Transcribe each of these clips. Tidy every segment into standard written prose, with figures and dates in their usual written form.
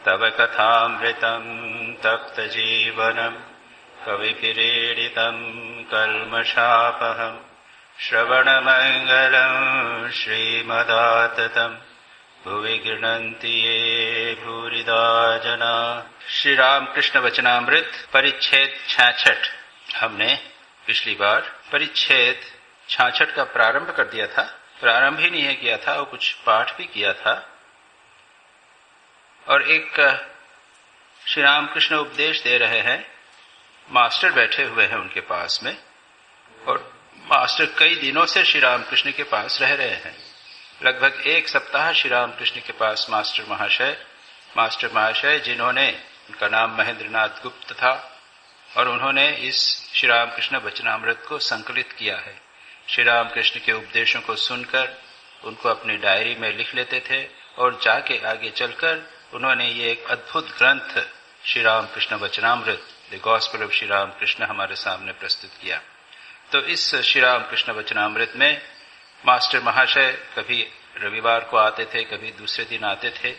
तव कथामृतं तप्तजीवनं कविभिरीडितं कल्मषापहं श्रवणमङ्गलं श्रीमदाततं भुवि गृह्णन्ति ये भूरिदा जना। श्री रामकृष्ण वचनामृत परिच्छेद 66। हमने पिछली बार परिच्छेद 66 का प्रारंभ कर दिया था। प्रारंभ ही नहीं किया था और कुछ पाठ भी किया था। और एक श्री रामकृष्ण उपदेश दे रहे हैं। मास्टर बैठे हुए हैं उनके पास में और मास्टर कई दिनों से श्री रामकृष्ण के पास रह रहे हैं। लगभग एक सप्ताह श्री रामकृष्ण के पास मास्टर महाशय जिन्होंने, उनका नाम महेंद्रनाथ गुप्त था और उन्होंने इस श्री रामकृष्ण वचनामृत को संकलित किया है। श्री रामकृष्ण के उपदेशों को सुनकर उनको अपनी डायरी में लिख लेते थे और जाके आगे चलकर उन्होंने ये एक अद्भुत ग्रंथ Shri Ramakrishna Vachanamrit, the gospel of Shri Ramakrishna, हमारे सामने प्रस्तुत किया। तो इस श्री रामकृष्ण वचनामृत में मास्टर महाशय कभी रविवार को आते थे, कभी दूसरे दिन आते थे,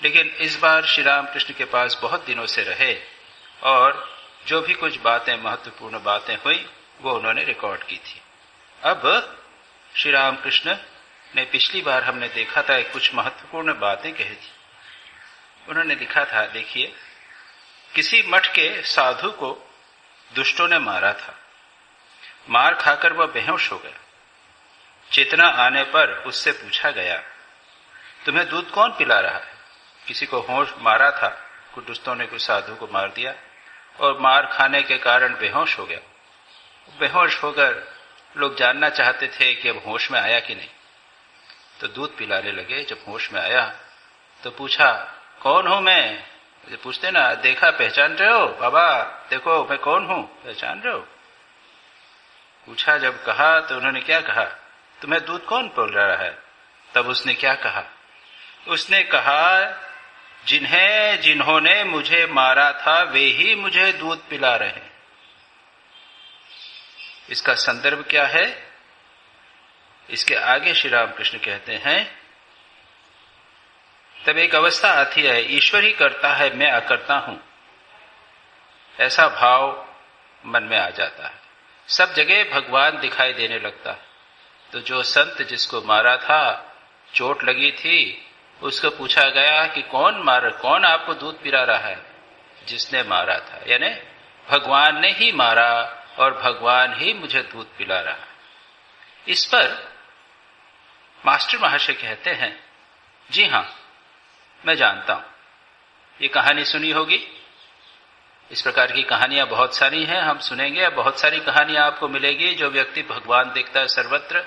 लेकिन इस बार श्री रामकृष्ण के पास बहुत दिनों से रहे और जो भी कुछ बातें, महत्वपूर्ण बातें हुई वो उन्होंने रिकॉर्ड की थी। अब श्री रामकृष्ण ने, पिछली बार हमने देखा था, कुछ महत्वपूर्ण बातें कही थी। उन्होंने लिखा था, देखिए, किसी मठ के साधु को दुष्टों ने मारा था। मार खाकर वह बेहोश हो गया। चेतना आने पर उससे पूछा गया, तुम्हें दूध कौन पिला रहा है? किसी को होश मारा था, कुछ दुष्टों ने कुछ साधु को मार दिया और मार खाने के कारण बेहोश हो गया। बेहोश होकर लोग जानना चाहते थे कि अब होश में आया कि नहीं, तो दूध पिलाने लगे। जब होश में आया तो पूछा, कौन हूं मैं? मुझे पूछते ना, देखा, पहचान रहे हो बाबा? देखो मैं कौन हूं, पहचान रहे हो? पूछा, जब कहा तो उन्होंने क्या कहा, तुम्हें दूध कौन पिला रहा है? तब उसने क्या कहा? उसने कहा, जिन्होंने मुझे मारा था वे ही मुझे दूध पिला रहे हैं। इसका संदर्भ क्या है? इसके आगे श्री रामकृष्ण कहते हैं, तब एक अवस्था आती है, ईश्वर ही करता है, मैं अकर्ता हूं, ऐसा भाव मन में आ जाता है। सब जगह भगवान दिखाई देने लगता है। तो जो संत जिसको मारा था, चोट लगी थी, उसको पूछा गया कि कौन आपको दूध पिला रहा है? जिसने मारा था, यानी भगवान ने ही मारा और भगवान ही मुझे दूध पिला रहा है। इस पर मास्टर महाशय कहते हैं, जी हां, मैं जानता हूं, ये कहानी सुनी होगी। इस प्रकार की कहानियां बहुत सारी हैं, हम सुनेंगे। बहुत सारी कहानियां आपको मिलेगी। जो व्यक्ति भगवान देखता है सर्वत्र।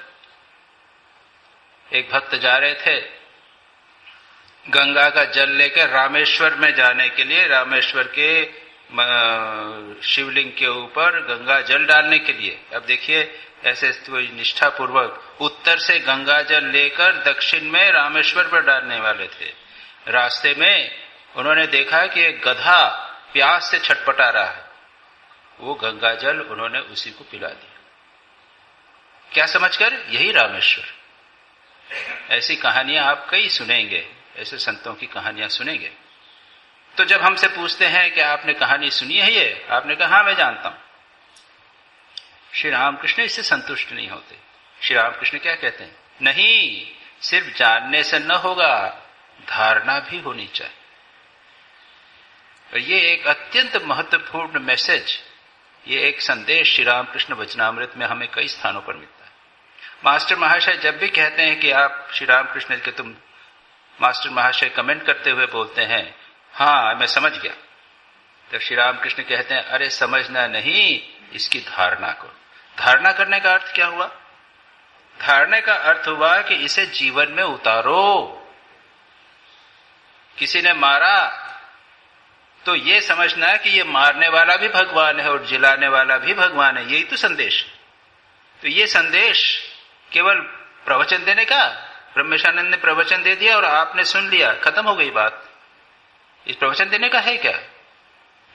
एक भक्त जा रहे थे गंगा का जल लेकर रामेश्वर में जाने के लिए, रामेश्वर के शिवलिंग के ऊपर गंगा जल डालने के लिए। अब देखिए, ऐसे निष्ठा पूर्वक उत्तर से गंगा जल लेकर दक्षिण में रामेश्वर पर डालने वाले थे। रास्ते में उन्होंने देखा कि एक गधा प्यास से छटपटा रहा है। वो गंगा जल उन्होंने उसी को पिला दिया। क्या समझकर? यही रामेश्वर। ऐसी कहानियां आप कई सुनेंगे, ऐसे संतों की कहानियां सुनेंगे। तो जब हमसे पूछते हैं कि आपने कहानी सुनी है ये, आपने कहा, हाँ मैं जानता हूं। श्री रामकृष्ण इससे संतुष्ट नहीं होते। श्री रामकृष्ण क्या कहते हैं? नहीं, सिर्फ जानने से न होगा, धारणा भी होनी चाहिए। और ये एक अत्यंत महत्वपूर्ण मैसेज, ये एक संदेश श्री रामकृष्ण वचनामृत में हमें कई स्थानों पर मिलता है। मास्टर महाशय जब भी कहते हैं कि आप श्री रामकृष्ण के, तुम मास्टर महाशय कमेंट करते हुए बोलते हैं, हाँ मैं समझ गया, तो श्री रामकृष्ण कहते हैं, अरे समझना नहीं, इसकी धारणा करो। धारणा करने का अर्थ क्या हुआ? धारणा का अर्थ हुआ कि इसे जीवन में उतारो। किसी ने मारा तो ये समझना कि ये मारने वाला भी भगवान है और जिलाने वाला भी भगवान है। यही तो संदेश। तो ये संदेश केवल प्रवचन देने का, ब्रह्मेशानंद ने प्रवचन दे दिया और आपने सुन लिया, खत्म हो गई बात। इस प्रवचन देने का है क्या?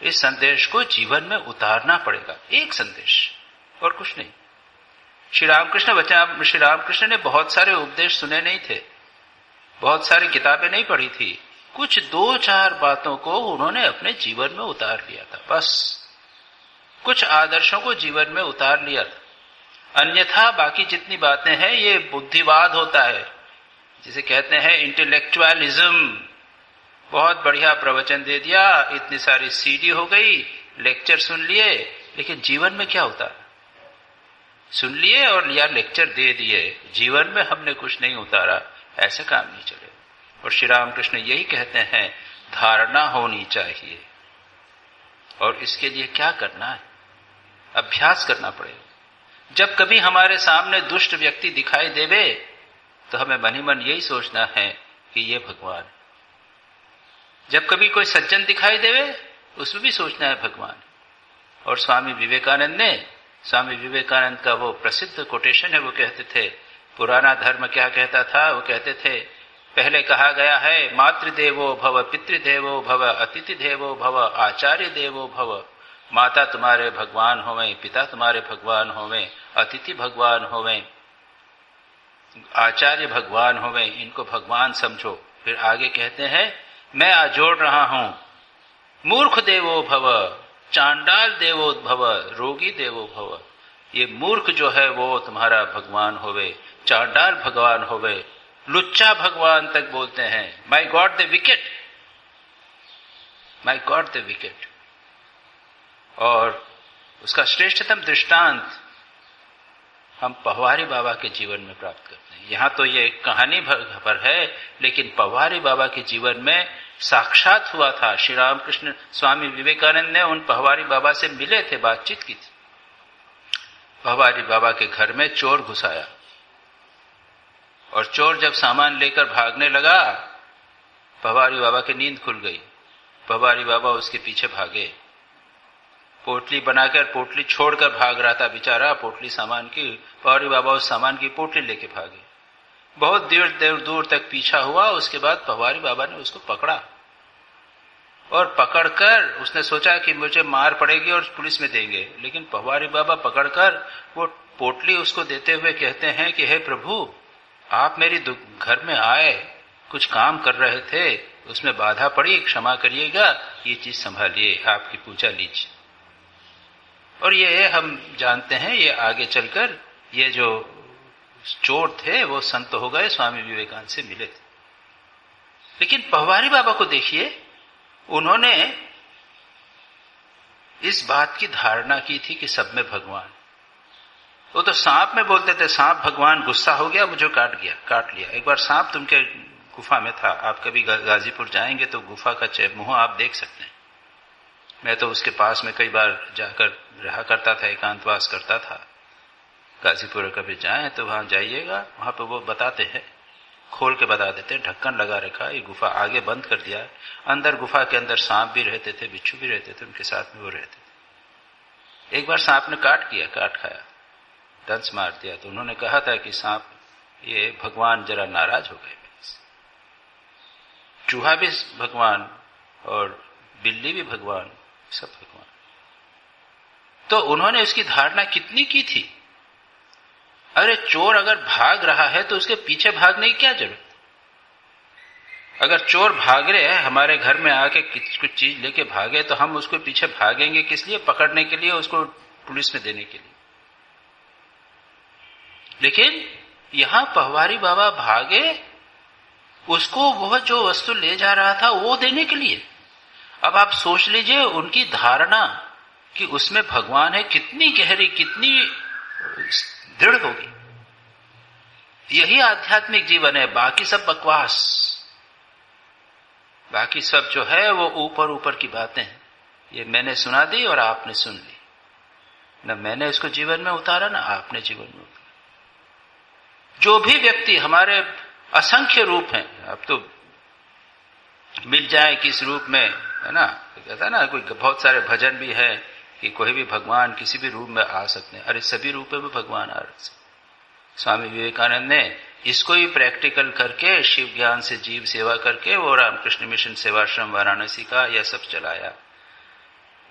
इस संदेश को जीवन में उतारना पड़ेगा। एक संदेश और कुछ नहीं। श्री रामकृष्ण ने बहुत सारे उपदेश सुने नहीं थे, बहुत सारी किताबें नहीं पढ़ी थी, कुछ 2-4 बातों को उन्होंने अपने जीवन में उतार लिया था, बस कुछ आदर्शों को जीवन में उतार लिया। अन्यथा बाकी जितनी बातें हैं ये बुद्धिवाद होता है, जिसे कहते हैं इंटेलेक्चुअलिज्म। बहुत बढ़िया प्रवचन दे दिया, इतनी सारी सीडी हो गई, लेक्चर सुन लिए, लेकिन जीवन में क्या होता? सुन लिए और लिया, लेक्चर दे दिए, जीवन में हमने कुछ नहीं उतारा, ऐसे काम नहीं चले। और श्री रामकृष्ण यही कहते हैं, धारणा होनी चाहिए। और इसके लिए क्या करना है? अभ्यास करना पड़ेगा। जब कभी हमारे सामने दुष्ट व्यक्ति दिखाई देवे तो हमें मन ही मन यही सोचना है कि ये भगवान। जब कभी कोई सज्जन दिखाई देवे उसमें भी सोचना है भगवान। और स्वामी विवेकानंद का वो प्रसिद्ध कोटेशन है, वो कहते थे, पुराना धर्म क्या कहता था? वो कहते थे, पहले कहा गया है मातृदेवो भव, पितृदेवो भव, अतिथि देवो भव, आचार्य देवो भव। माता तुम्हारे भगवान होवें, पिता तुम्हारे भगवान होवें, अतिथि भगवान होवें, आचार्य भगवान होवें, इनको भगवान समझो। फिर आगे कहते हैं, मैं आज जोड़ रहा हूं, मूर्ख देवो भव, चांडाल देवो भव, रोगी देवो भव। ये मूर्ख जो है वो तुम्हारा भगवान होवे, चांडाल भगवान होवे, लुच्चा भगवान तक बोलते हैं, my god the wicket, my god the wicket. और उसका श्रेष्ठतम दृष्टांत हम पवारी बाबा के जीवन में प्राप्त करते हैं। यहां तो ये कहानी भर है, लेकिन पवारी बाबा के जीवन में साक्षात हुआ था। श्री रामकृष्ण स्वामी विवेकानंद ने उन पवारी बाबा से मिले थे, बातचीत की थी। पवारी बाबा के घर में चोर घुस आया और चोर जब सामान लेकर भागने लगा, पवारी बाबा की नींद खुल गई। पवारी बाबा उसके पीछे भागे, पोटली बनाकर, पोटली छोड़कर भाग रहा था बेचारा, पोटली सामान की। पवारी बाबा उस सामान की पोटली लेके भागे। बहुत देर दूर तक पीछा हुआ। उसके बाद पवारी बाबा ने उसको पकड़ा और पकड़कर उसने सोचा कि मुझे मार पड़ेगी और पुलिस में देंगे, लेकिन पवारी बाबा पकड़कर वो पोटली उसको देते हुए कहते हैं कि हे प्रभु, आप मेरी घर में आए, कुछ काम कर रहे थे, उसमें बाधा पड़ी, क्षमा करिएगा, ये चीज संभालिए, आपकी पूजा लीजिए। और ये हम जानते हैं, ये आगे चलकर ये जो चोर थे वो संत हो गए, स्वामी विवेकानंद से मिले थे। लेकिन पवारी बाबा को देखिए, उन्होंने इस बात की धारणा की थी कि सब में भगवान। वो तो सांप में बोलते थे, सांप भगवान, गुस्सा हो गया, मुझे काट लिया। एक बार सांप तुमके गुफा में था, आप कभी गाजीपुर जाएंगे तो गुफा का मुंह आप देख सकते हैं। मैं तो उसके पास में कई बार जाकर रहा करता था, एकांतवास करता था। गाजीपुर कभी जाए तो वहां जाइएगा, वहां पे वो बताते हैं, खोल के बता देते हैं, ढक्कन लगा रखा, ये गुफा आगे बंद कर दिया है। अंदर गुफा के अंदर सांप भी रहते थे, बिच्छू भी रहते थे, उनके साथ में वो रहते थे। एक बार सांप ने काट खाया, दंश मार दिया, तो उन्होंने कहा था कि सांप, ये भगवान जरा नाराज हो गए। चूहा भी भगवान और बिल्ली भी भगवान, सब भगवान। तो उन्होंने उसकी धारणा कितनी की थी। अरे चोर अगर भाग रहा है तो उसके पीछे भागने की क्या जरूरत? अगर चोर भाग रहे हैं, हमारे घर में आके कुछ चीज लेके भागे, तो हम उसको पीछे भागेंगे किस लिए? पकड़ने के लिए, उसको पुलिस में देने के लिए। लेकिन यहां पवारी बाबा भागे, उसको वह जो वस्तु ले जा रहा था वो देने के लिए। अब आप सोच लीजिए उनकी धारणा कि उसमें भगवान है कितनी गहरी, कितनी दृढ़ होगी। यही आध्यात्मिक जीवन है, बाकी सब बकवास, बाकी सब जो है वो ऊपर की बातें हैं। ये मैंने सुना दी और आपने सुन ली, न मैंने इसको जीवन में उतारा, न आपने जीवन में उतारा। जो भी व्यक्ति, हमारे असंख्य रूप हैं, अब तो मिल जाए किस रूप में, है ना, कहता है ना, कोई बहुत सारे भजन भी है कि कोई भी भगवान किसी भी रूप में आ सकते हैं। अरे सभी रूप में भगवान आ रहे। स्वामी विवेकानंद ने इसको ही प्रैक्टिकल करके, शिव ज्ञान से जीव सेवा करके, वो रामकृष्ण मिशन सेवाश्रम वाराणसी का यह सब चलाया।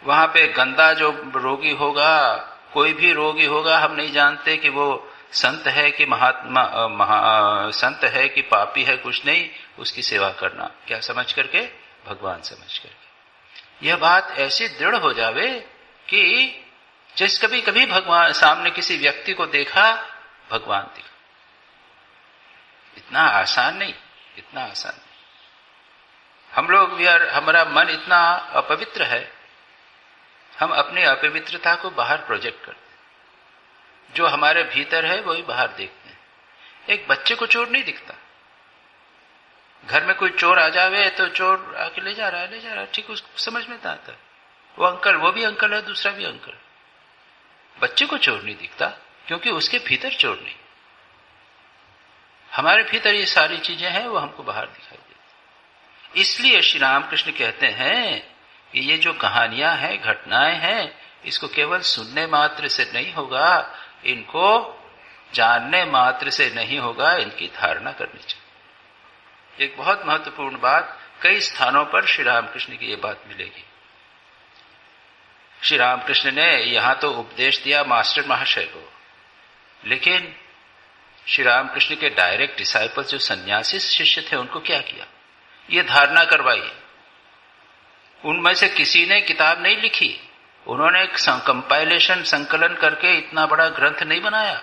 वहां पे गंदा जो रोगी होगा, कोई भी रोगी होगा, हम नहीं जानते कि वो संत है कि संत है कि पापी है, कुछ नहीं, उसकी सेवा करना क्या समझ करके? भगवान समझ करके। यह बात ऐसी दृढ़ हो जावे कि जिस कभी कभी भगवान सामने किसी व्यक्ति को देखा, भगवान दिखा। इतना आसान नहीं, इतना आसान नहीं। हम लोग भी, हमारा मन इतना अपवित्र है, हम अपनी अपवित्रता को बाहर प्रोजेक्ट करते हैं। जो हमारे भीतर है वही बाहर देखते हैं। एक बच्चे को चोर नहीं दिखता। घर में कोई चोर आ जावे तो चोर आके ले जा रहा है, ठीक, उसको समझ में आता है। वो अंकल, वो भी अंकल है, दूसरा भी अंकल। बच्चे को चोर नहीं दिखता क्योंकि उसके भीतर चोर नहीं। हमारे भीतर ये सारी चीजें हैं, वो हमको बाहर दिखाई देती। इसलिए श्री रामकृष्ण कहते हैं कि ये जो कहानियां हैं, घटनाएं हैं, इसको केवल सुनने मात्र से नहीं होगा, इनको जानने मात्र से नहीं होगा, इनकी धारणा करनी चाहिए। एक बहुत महत्वपूर्ण बात, कई स्थानों पर श्री रामकृष्ण की ये बात मिलेगी। श्री रामकृष्ण ने यहां तो उपदेश दिया मास्टर महाशय को, लेकिन श्री रामकृष्ण के डायरेक्ट डिसाइपल जो सन्यासी शिष्य थे, उनको क्या किया? ये धारणा करवाई। उनमें से किसी ने किताब नहीं लिखी, उन्होंने एक कंपाइलेशन, संकलन करके इतना बड़ा ग्रंथ नहीं बनाया।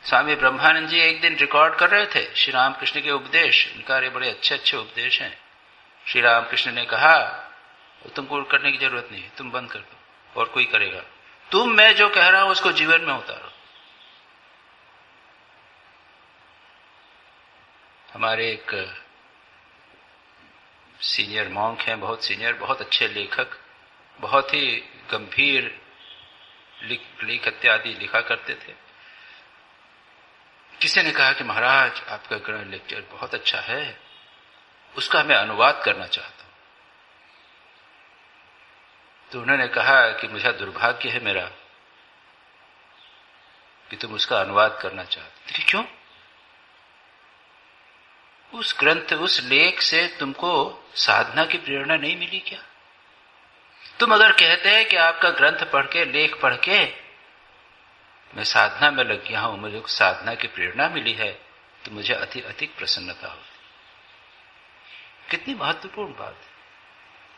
स्वामी ब्रह्मानंद जी एक दिन रिकॉर्ड कर रहे थे श्री रामकृष्ण के उपदेश। इनका बड़े अच्छे अच्छे उपदेश हैं। श्री रामकृष्ण ने कहा, तुमको करने की जरूरत नहीं है, तुम बंद कर दो और कोई करेगा। तुम, मैं जो कह रहा हूं उसको जीवन में उतारो। हमारे एक सीनियर मॉन्क हैं, बहुत सीनियर, बहुत अच्छे लेखक, बहुत ही गंभीर लेख इत्यादि लिखा करते थे। किसी ने कहा कि महाराज आपका ग्रंथ लेक्चर बहुत अच्छा है, उसका मैं अनुवाद करना चाहता हूं। तो उन्होंने कहा कि मुझे दुर्भाग्य है मेरा कि तुम उसका अनुवाद करना चाहते। क्यों? उस ग्रंथ, उस लेख से तुमको साधना की प्रेरणा नहीं मिली क्या? तुम अगर कहते हैं कि आपका ग्रंथ पढ़ के, लेख पढ़ के मैं साधना में लग गया हूं, मुझे साधना की प्रेरणा मिली है, तो मुझे अधिक प्रसन्नता होती। कितनी महत्वपूर्ण बात है।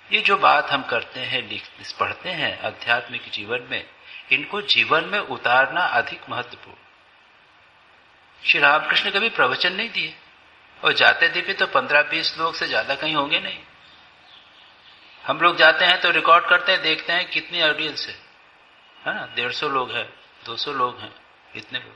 ये जो बात हम करते हैं, पढ़ते हैं आध्यात्मिक जीवन में, इनको जीवन में उतारना अधिक महत्वपूर्ण। श्री रामकृष्ण कभी प्रवचन नहीं दिए, और जाते थे भी तो 15-20 लोग से ज्यादा कहीं होंगे नहीं। हम लोग जाते हैं तो रिकॉर्ड करते हैं, देखते हैं कितनी ऑडियंस है ना, 150 लोग हैं, 200 लोग हैं, इतने लोग।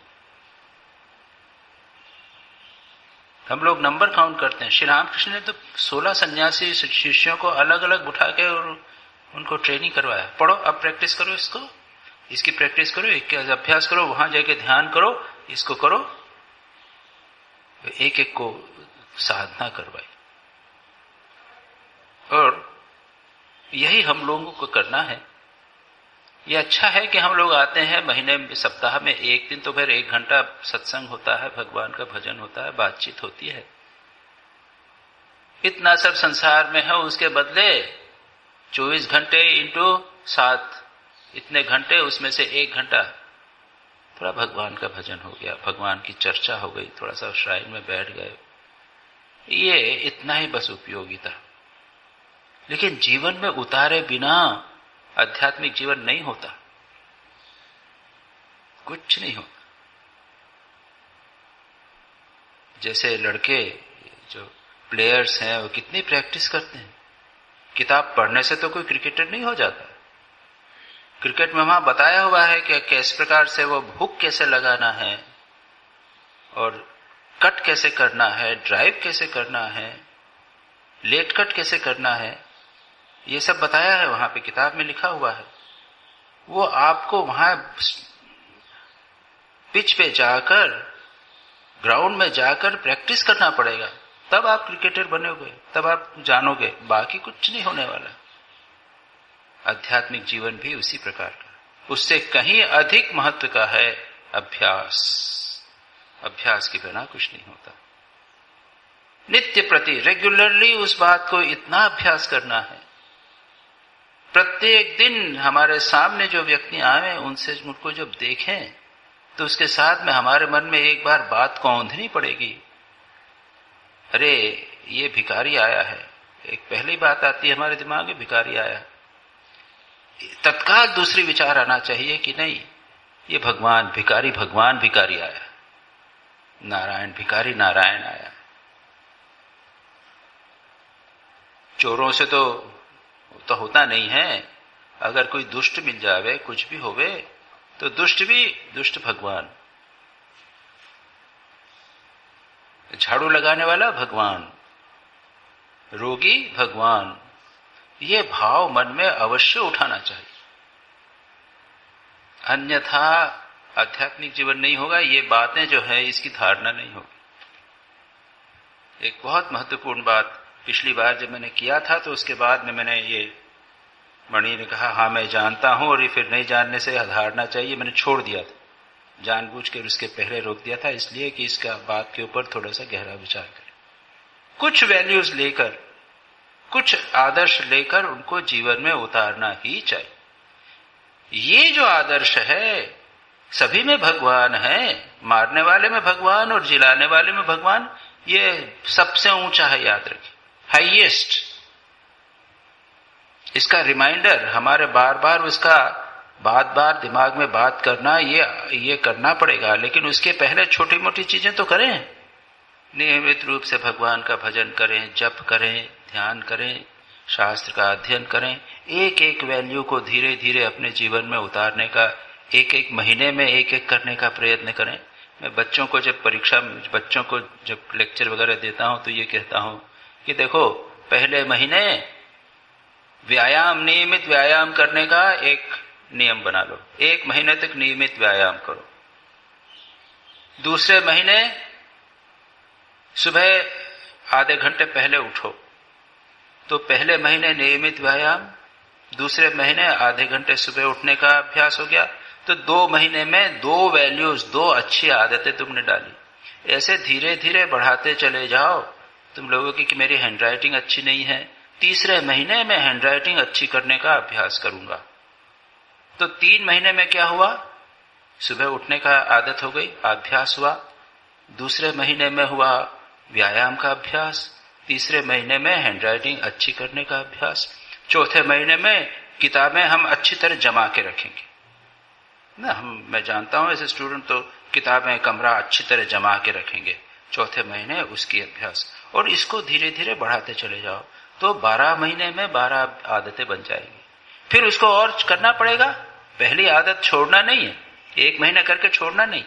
हम लोग नंबर काउंट करते हैं। श्री रामकृष्ण ने तो 16 सन्यासी शिष्यों को अलग अलग उठा के और उनको ट्रेनिंग करवाया। पढ़ो, अब प्रैक्टिस करो, इसको, इसकी प्रैक्टिस करो, एक अभ्यास करो, वहां जाके ध्यान करो, इसको करो। एक एक को साधना करवाई। और यही हम लोगों को करना है। ये अच्छा है कि हम लोग आते हैं महीने में, सप्ताह में एक दिन तो फिर 1 घंटा सत्संग होता है, भगवान का भजन होता है, बातचीत होती है। इतना सब संसार में है, उसके बदले 24 घंटे इंटू 7, इतने घंटे, उसमें से 1 घंटा थोड़ा भगवान का भजन हो गया, भगवान की चर्चा हो गई, थोड़ा सा श्राइन में बैठ गए, ये इतना ही बस उपयोगिता। लेकिन जीवन में उतारे बिना आध्यात्मिक जीवन नहीं होता, कुछ नहीं होता। जैसे लड़के जो प्लेयर्स हैं वो कितनी प्रैक्टिस करते हैं। किताब पढ़ने से तो कोई क्रिकेटर नहीं हो जाता। क्रिकेट में वहां बताया हुआ है कि किस प्रकार से वो हुक कैसे लगाना है और कट कैसे करना है, ड्राइव कैसे करना है, लेट कट कैसे करना है, ये सब बताया है वहां पे, किताब में लिखा हुआ है। वो आपको वहां पिच पे जाकर, ग्राउंड में जाकर प्रैक्टिस करना पड़ेगा, तब आप क्रिकेटर बनोगे, तब आप जानोगे, बाकी कुछ नहीं होने वाला। आध्यात्मिक जीवन भी उसी प्रकार का, उससे कहीं अधिक महत्व का है अभ्यास। अभ्यास के बिना कुछ नहीं होता। नित्य प्रति, रेगुलरली उस बात को इतना अभ्यास करना है। प्रत्येक दिन हमारे सामने जो व्यक्ति आए, उनसे मुझको जब देखें तो उसके साथ में हमारे मन में एक बार बात कौंधनी पड़ेगी, अरे ये भिखारी आया है। एक पहली बात आती है हमारे दिमाग में, भिखारी आया है। तत्काल दूसरी विचार आना चाहिए कि नहीं, ये भगवान भिखारी आया, नारायण भिखारी नारायण आया। चोरों से तो होता नहीं है। अगर कोई दुष्ट मिल जावे, कुछ भी होवे, तो दुष्ट भी दुष्ट भगवान, झाड़ू लगाने वाला भगवान, रोगी भगवान। ये भाव मन में अवश्य उठाना चाहिए, अन्यथा आध्यात्मिक जीवन नहीं होगा। ये बातें जो है इसकी धारणा नहीं होगी। एक बहुत महत्वपूर्ण बात पिछली बार जब मैंने किया था, तो उसके बाद में मैंने ये, मणि ने कहा हाँ मैं जानता हूं, और ये फिर नहीं जानने से धारणा चाहिए, मैंने छोड़ दिया था जानबूझकर, उसके पहले रोक दिया था, इसलिए कि इसका बात के ऊपर थोड़ा सा गहरा विचार करें। कुछ वैल्यूज लेकर, कुछ आदर्श लेकर उनको जीवन में उतारना ही चाहिए। ये जो आदर्श है, सभी में भगवान है, मारने वाले में भगवान और जिलाने वाले में भगवान, ये सबसे ऊंचा है, याद रखिए, हाईएस्ट। इसका रिमाइंडर हमारे बार बार उसका बार दिमाग में बात करना, ये करना पड़ेगा। लेकिन उसके पहले छोटी मोटी चीजें तो करें, नियमित रूप से भगवान का भजन करें, जप करें, ध्यान करें, शास्त्र का अध्ययन करें। एक एक वैल्यू को धीरे धीरे अपने जीवन में उतारने का, एक एक महीने में एक एक करने का प्रयत्न करें। मैं बच्चों को जब लेक्चर वगैरह देता हूं, तो ये कहता हूं कि देखो, पहले महीने व्यायाम, नियमित व्यायाम करने का एक नियम बना लो, 1 महीने तक नियमित व्यायाम करो। दूसरे महीने सुबह आधे घंटे पहले उठो, तो पहले महीने नियमित व्यायाम, दूसरे महीने आधे घंटे सुबह उठने का अभ्यास हो गया। तो 2 महीने में 2 वैल्यूज, 2 अच्छी आदतें तुमने डाली। ऐसे धीरे धीरे बढ़ाते चले जाओ। तुम लोगों की कि मेरी हैंडराइटिंग अच्छी नहीं है, तीसरे महीने में हैंडराइटिंग अच्छी करने का अभ्यास करूंगा। तो 3 महीने में क्या हुआ, सुबह उठने का आदत हो गई, अभ्यास हुआ। दूसरे महीने में हुआ व्यायाम का अभ्यास, तीसरे महीने में हैंडराइटिंग अच्छी करने का अभ्यास, चौथे महीने में किताबें हम अच्छी तरह जमा के रखेंगे ना। मैं जानता हूं ऐसे स्टूडेंट तो किताबें, कमरा अच्छी तरह जमा के रखेंगे। चौथे महीने उसकी अभ्यास, और इसको धीरे धीरे बढ़ाते चले जाओ, तो 12 महीने में 12 आदतें बन जाएगी। फिर उसको और करना पड़ेगा, पहली आदत छोड़ना नहीं है, 1 महीना करके छोड़ना नहीं।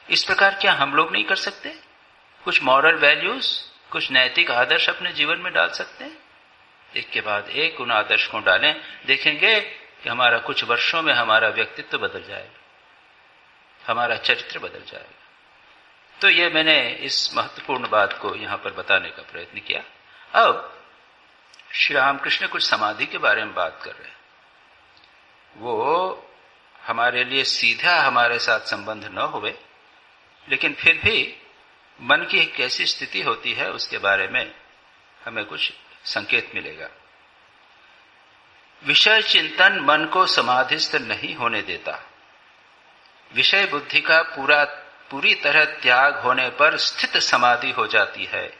इस प्रकार क्या हम लोग नहीं कर सकते? कुछ मॉरल वैल्यूज, कुछ नैतिक आदर्श अपने जीवन में डाल सकते हैं। एक के बाद एक उन आदर्श को डालें, देखेंगे कि हमारा कुछ वर्षों में हमारा व्यक्तित्व बदल जाएगा, हमारा चरित्र बदल जाएगा। तो ये मैंने इस महत्वपूर्ण बात को यहां पर बताने का प्रयत्न किया। अब श्री रामकृष्ण कुछ समाधि के बारे में बात कर रहे हैं। वो हमारे लिए सीधा हमारे साथ संबंध न हुए, लेकिन फिर भी मन की एक कैसी स्थिति होती है उसके बारे में हमें कुछ संकेत मिलेगा। विषय चिंतन मन को समाधिस्थ नहीं होने देता। विषय बुद्धि का पूरी तरह त्याग होने पर स्थित समाधि हो जाती है।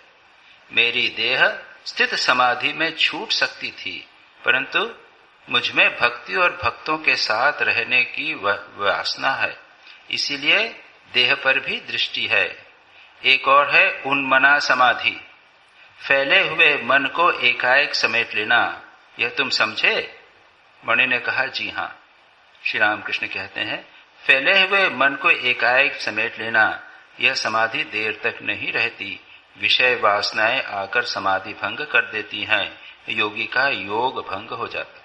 मेरी देह स्थित समाधि में छूट सकती थी, परंतु मुझमें भक्ति और भक्तों के साथ रहने की वासना है, इसीलिए देह पर भी दृष्टि है। एक और है उन्मना समाधि, फैले हुए मन को एकाएक समेट लेना। यह तुम समझे? मणि ने कहा जी हां। श्री रामकृष्ण कहते हैं, फैले हुए मन को एकाएक समेट लेना, यह समाधि देर तक नहीं रहती। विषय वासनाएं आकर समाधि भंग कर देती हैं, योगी का योग भंग हो जाता।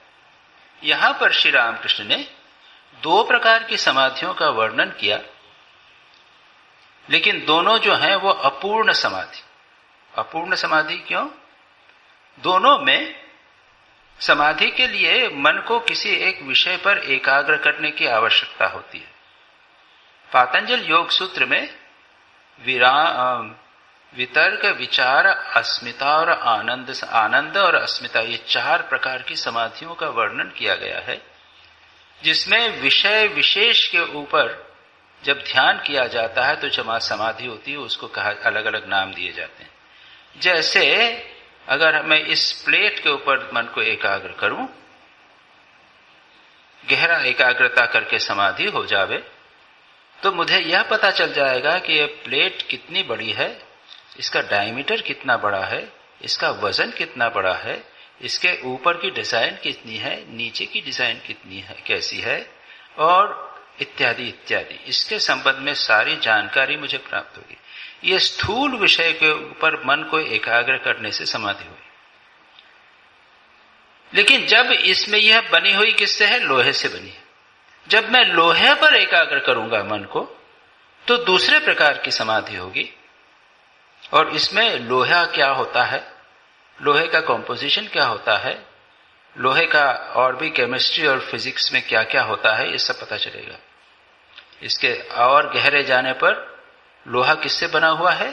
यहां पर श्री रामकृष्ण ने 2 प्रकार की समाधियों का वर्णन किया, लेकिन दोनों जो हैं वो अपूर्ण समाधि। अपूर्ण समाधि क्यों? दोनों में समाधि के लिए मन को किसी एक विषय पर एकाग्र करने की आवश्यकता होती है। पातंजल योग सूत्र में वितर्क, विचार, अस्मिता और आनंद और अस्मिता, ये 4 प्रकार की समाधियों का वर्णन किया गया है, जिसमें विषय विशेष के ऊपर जब ध्यान किया जाता है तो जब समाधि होती है उसको कहा अलग अलग नाम दिए जाते हैं। जैसे अगर मैं इस प्लेट के ऊपर मन को एकाग्र करूं, गहरा एकाग्रता करके समाधि हो जावे, तो मुझे यह पता चल जाएगा कि यह प्लेट कितनी बड़ी है, इसका डायमीटर कितना बड़ा है, इसका वजन कितना बड़ा है, इसके ऊपर की डिजाइन कितनी है, नीचे की डिजाइन कितनी है, कैसी है, और इत्यादि इत्यादि। इसके संबंध में सारी जानकारी मुझे प्राप्त होगी। ये स्थूल विषय के ऊपर मन को एकाग्र करने से समाधि हुई। लेकिन जब इसमें यह बनी हुई किससे है? लोहे से बनी है। जब मैं लोहे पर एकाग्र करूंगा मन को, तो दूसरे प्रकार की समाधि होगी। और इसमें लोहा क्या होता है, लोहे का कॉम्पोजिशन क्या होता है, लोहे का और भी केमिस्ट्री और फिजिक्स में क्या क्या होता है, ये सब पता चलेगा। इसके और गहरे जाने पर लोहा किससे बना हुआ है?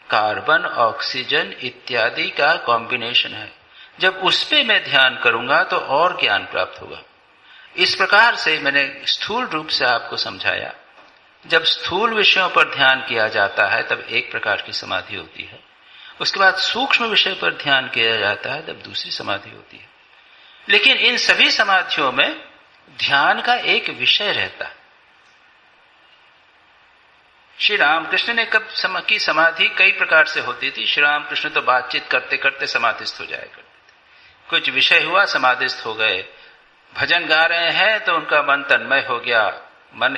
कार्बन, ऑक्सीजन इत्यादि का कॉम्बिनेशन है। जब उस पे मैं ध्यान करूंगा तो और ज्ञान प्राप्त होगा। इस प्रकार से मैंने स्थूल रूप से आपको समझाया। जब स्थूल विषयों पर ध्यान किया जाता है तब एक प्रकार की समाधि होती है, उसके बाद सूक्ष्म विषय पर ध्यान किया जाता है तब दूसरी समाधि होती है। लेकिन इन सभी समाधियों में ध्यान का एक विषय रहता है। श्री रामकृष्ण ने कब की समाधि कई प्रकार से होती थी। श्री रामकृष्ण तो बातचीत करते करते समाधिस्थ हो जाया करते थे। कुछ विषय हुआ, समाधिस्थ हो गए। भजन गा रहे हैं तो उनका मन तन्मय हो गया, मन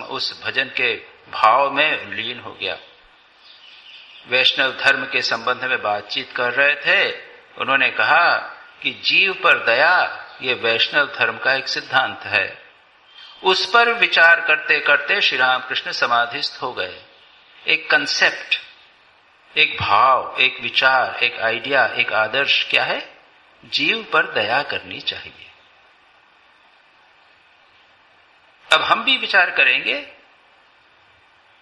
उस भजन के भाव में लीन हो गया। वैष्णव धर्म के संबंध में बातचीत कर रहे थे, उन्होंने कहा कि जीव पर दया ये वैष्णव धर्म का एक सिद्धांत है। उस पर विचार करते करते श्री रामकृष्ण समाधिस्थ हो गए। एक कंसेप्ट, एक भाव, एक विचार, एक आइडिया, एक आदर्श क्या है? जीव पर दया करनी चाहिए। अब हम भी विचार करेंगे,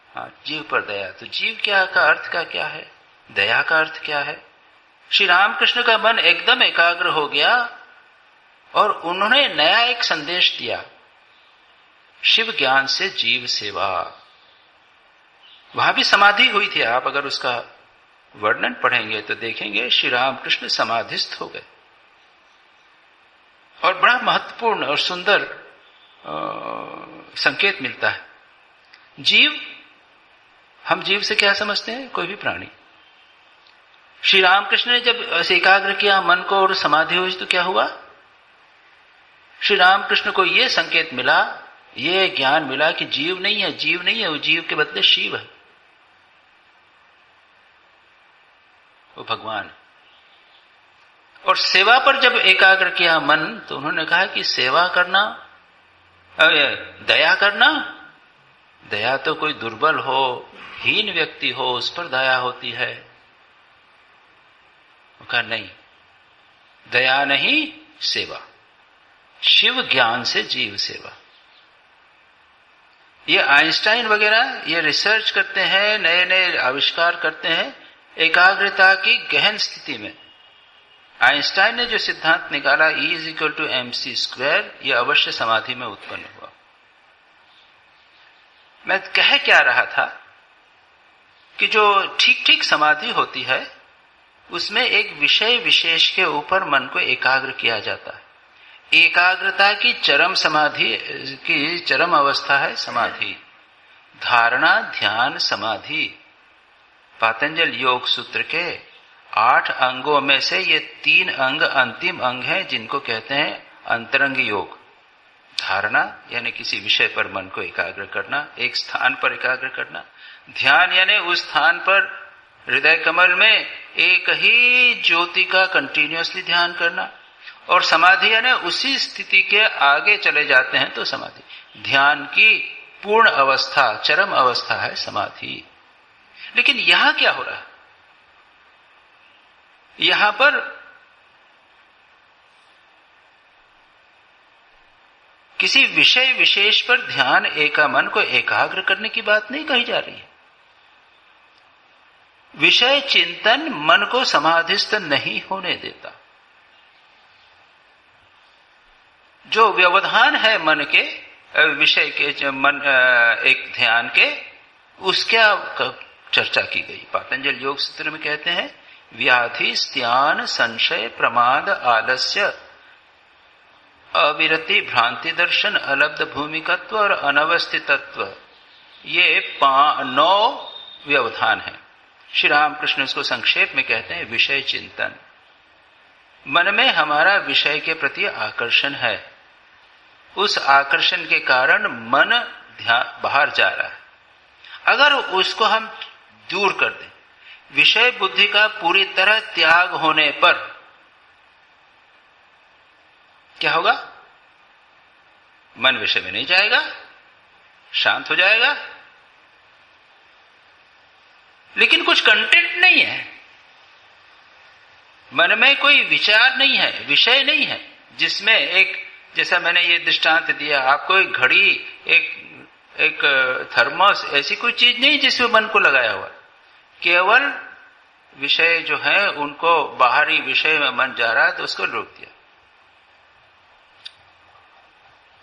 हाँ, जीव पर दया। तो जीव क्या का अर्थ का क्या है, दया का अर्थ क्या है? श्री रामकृष्ण का मन एकदम एकाग्र हो गया और उन्होंने नया एक संदेश दिया, शिव ज्ञान से जीव सेवा। वहां भी समाधि हुई थी। आप अगर उसका वर्णन पढ़ेंगे तो देखेंगे श्री रामकृष्ण समाधिस्थ हो गए। और बड़ा महत्वपूर्ण और सुंदर संकेत मिलता है। जीव, हम जीव से क्या समझते हैं? कोई भी प्राणी। श्री रामकृष्ण ने जब एकाग्र किया मन को और समाधि हुई तो क्या हुआ? श्री रामकृष्ण को यह संकेत मिला, ये ज्ञान मिला कि जीव नहीं है, जीव नहीं है, वो जीव के बदले शिव है, वो भगवान है। और सेवा पर जब एकाग्र किया मन तो उन्होंने कहा कि सेवा करना, दया करना, दया तो कोई दुर्बल हो, हीन व्यक्ति हो उस पर दया होती है। वो कहा नहीं, दया नहीं, सेवा। शिव ज्ञान से जीव सेवा। ये आइंस्टाइन वगैरह ये रिसर्च करते हैं, नए नए आविष्कार करते हैं एकाग्रता की गहन स्थिति में। आइंस्टाइन ने जो सिद्धांत निकाला E=mc², यह अवश्य समाधि में उत्पन्न हुआ। मैं कह क्या रहा था कि जो ठीक ठीक समाधि होती है उसमें एक विषय विशेष के ऊपर मन को एकाग्र किया जाता है। एकाग्रता की चरम समाधि की चरम अवस्था है समाधि, धारणा, ध्यान, समाधि। पातंजल योग सूत्र के 8 अंगों में से ये 3 अंग अंतिम अंग हैं जिनको कहते हैं अंतरंग योग। धारणा यानी किसी विषय पर मन को एकाग्र करना, एक स्थान पर एकाग्र करना। ध्यान यानी उस स्थान पर हृदय कमल में एक ही ज्योति का कंटिन्यूअसली ध्यान करना। और समाधि यानी उसी स्थिति के आगे चले जाते हैं तो समाधि। ध्यान की पूर्ण अवस्था, चरम अवस्था है समाधि। लेकिन यहां क्या हो रहा है? यहां पर किसी विषय विशेष पर ध्यान मन को एकाग्र करने की बात नहीं कही जा रही है। विषय चिंतन मन को समाधिस्थ नहीं होने देता। जो व्यवधान है मन के विषय के जो मन एक ध्यान के उसका चर्चा की गई। पातंजल योग सूत्र में कहते हैं व्याधि स्त्यान संशय प्रमाद आलस्य अविरति भ्रांति दर्शन अलब्ध भूमिकत्व और अनवस्थितत्व, ये 9 व्यवधान है। श्री रामकृष्ण इसको संक्षेप में कहते हैं विषय चिंतन। मन में हमारा विषय के प्रति आकर्षण है, उस आकर्षण के कारण मन ध्यान बाहर जा रहा है। अगर उसको हम दूर कर दें, विषय बुद्धि का पूरी तरह त्याग होने पर क्या होगा? मन विषय में नहीं जाएगा, शांत हो जाएगा, लेकिन कुछ कंटेंट नहीं है, मन में कोई विचार नहीं है, विषय नहीं है, जिसमें एक, जैसा मैंने ये दृष्टांत दिया आपको, एक घड़ी, एक थर्मस, ऐसी कोई चीज नहीं जिसमें मन को लगाया हुआ। केवल विषय जो है उनको, बाहरी विषय में मन जा रहा है तो उसको रोक दिया।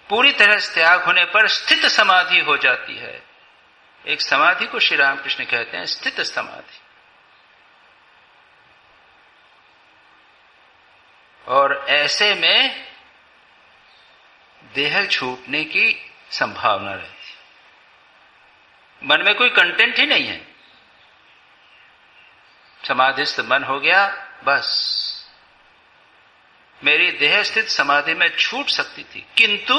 पूरी तरह से त्याग होने पर स्थित समाधि हो जाती है। एक समाधि को श्री रामकृष्ण कहते हैं स्थित समाधि। और ऐसे में देह छूटने की संभावना रहती है, मन में कोई कंटेंट ही नहीं है, समाधिस्थ मन हो गया, बस मेरी देह स्थित समाधि में छूट सकती थी। किंतु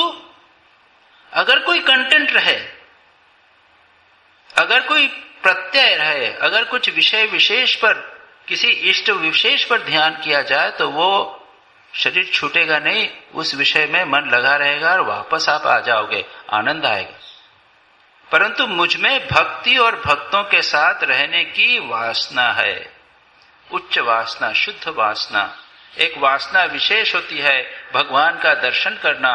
अगर कोई कंटेंट रहे, अगर कोई प्रत्यय रहे, अगर कुछ विषय विशेष पर, किसी इष्ट विशेष पर ध्यान किया जाए तो वो शरीर छूटेगा नहीं, उस विषय में मन लगा रहेगा और वापस आप आ जाओगे, आनंद आएगा। परंतु मुझ में भक्ति और भक्तों के साथ रहने की वासना है, उच्च वासना, शुद्ध वासना। एक वासना विशेष होती है भगवान का दर्शन करना।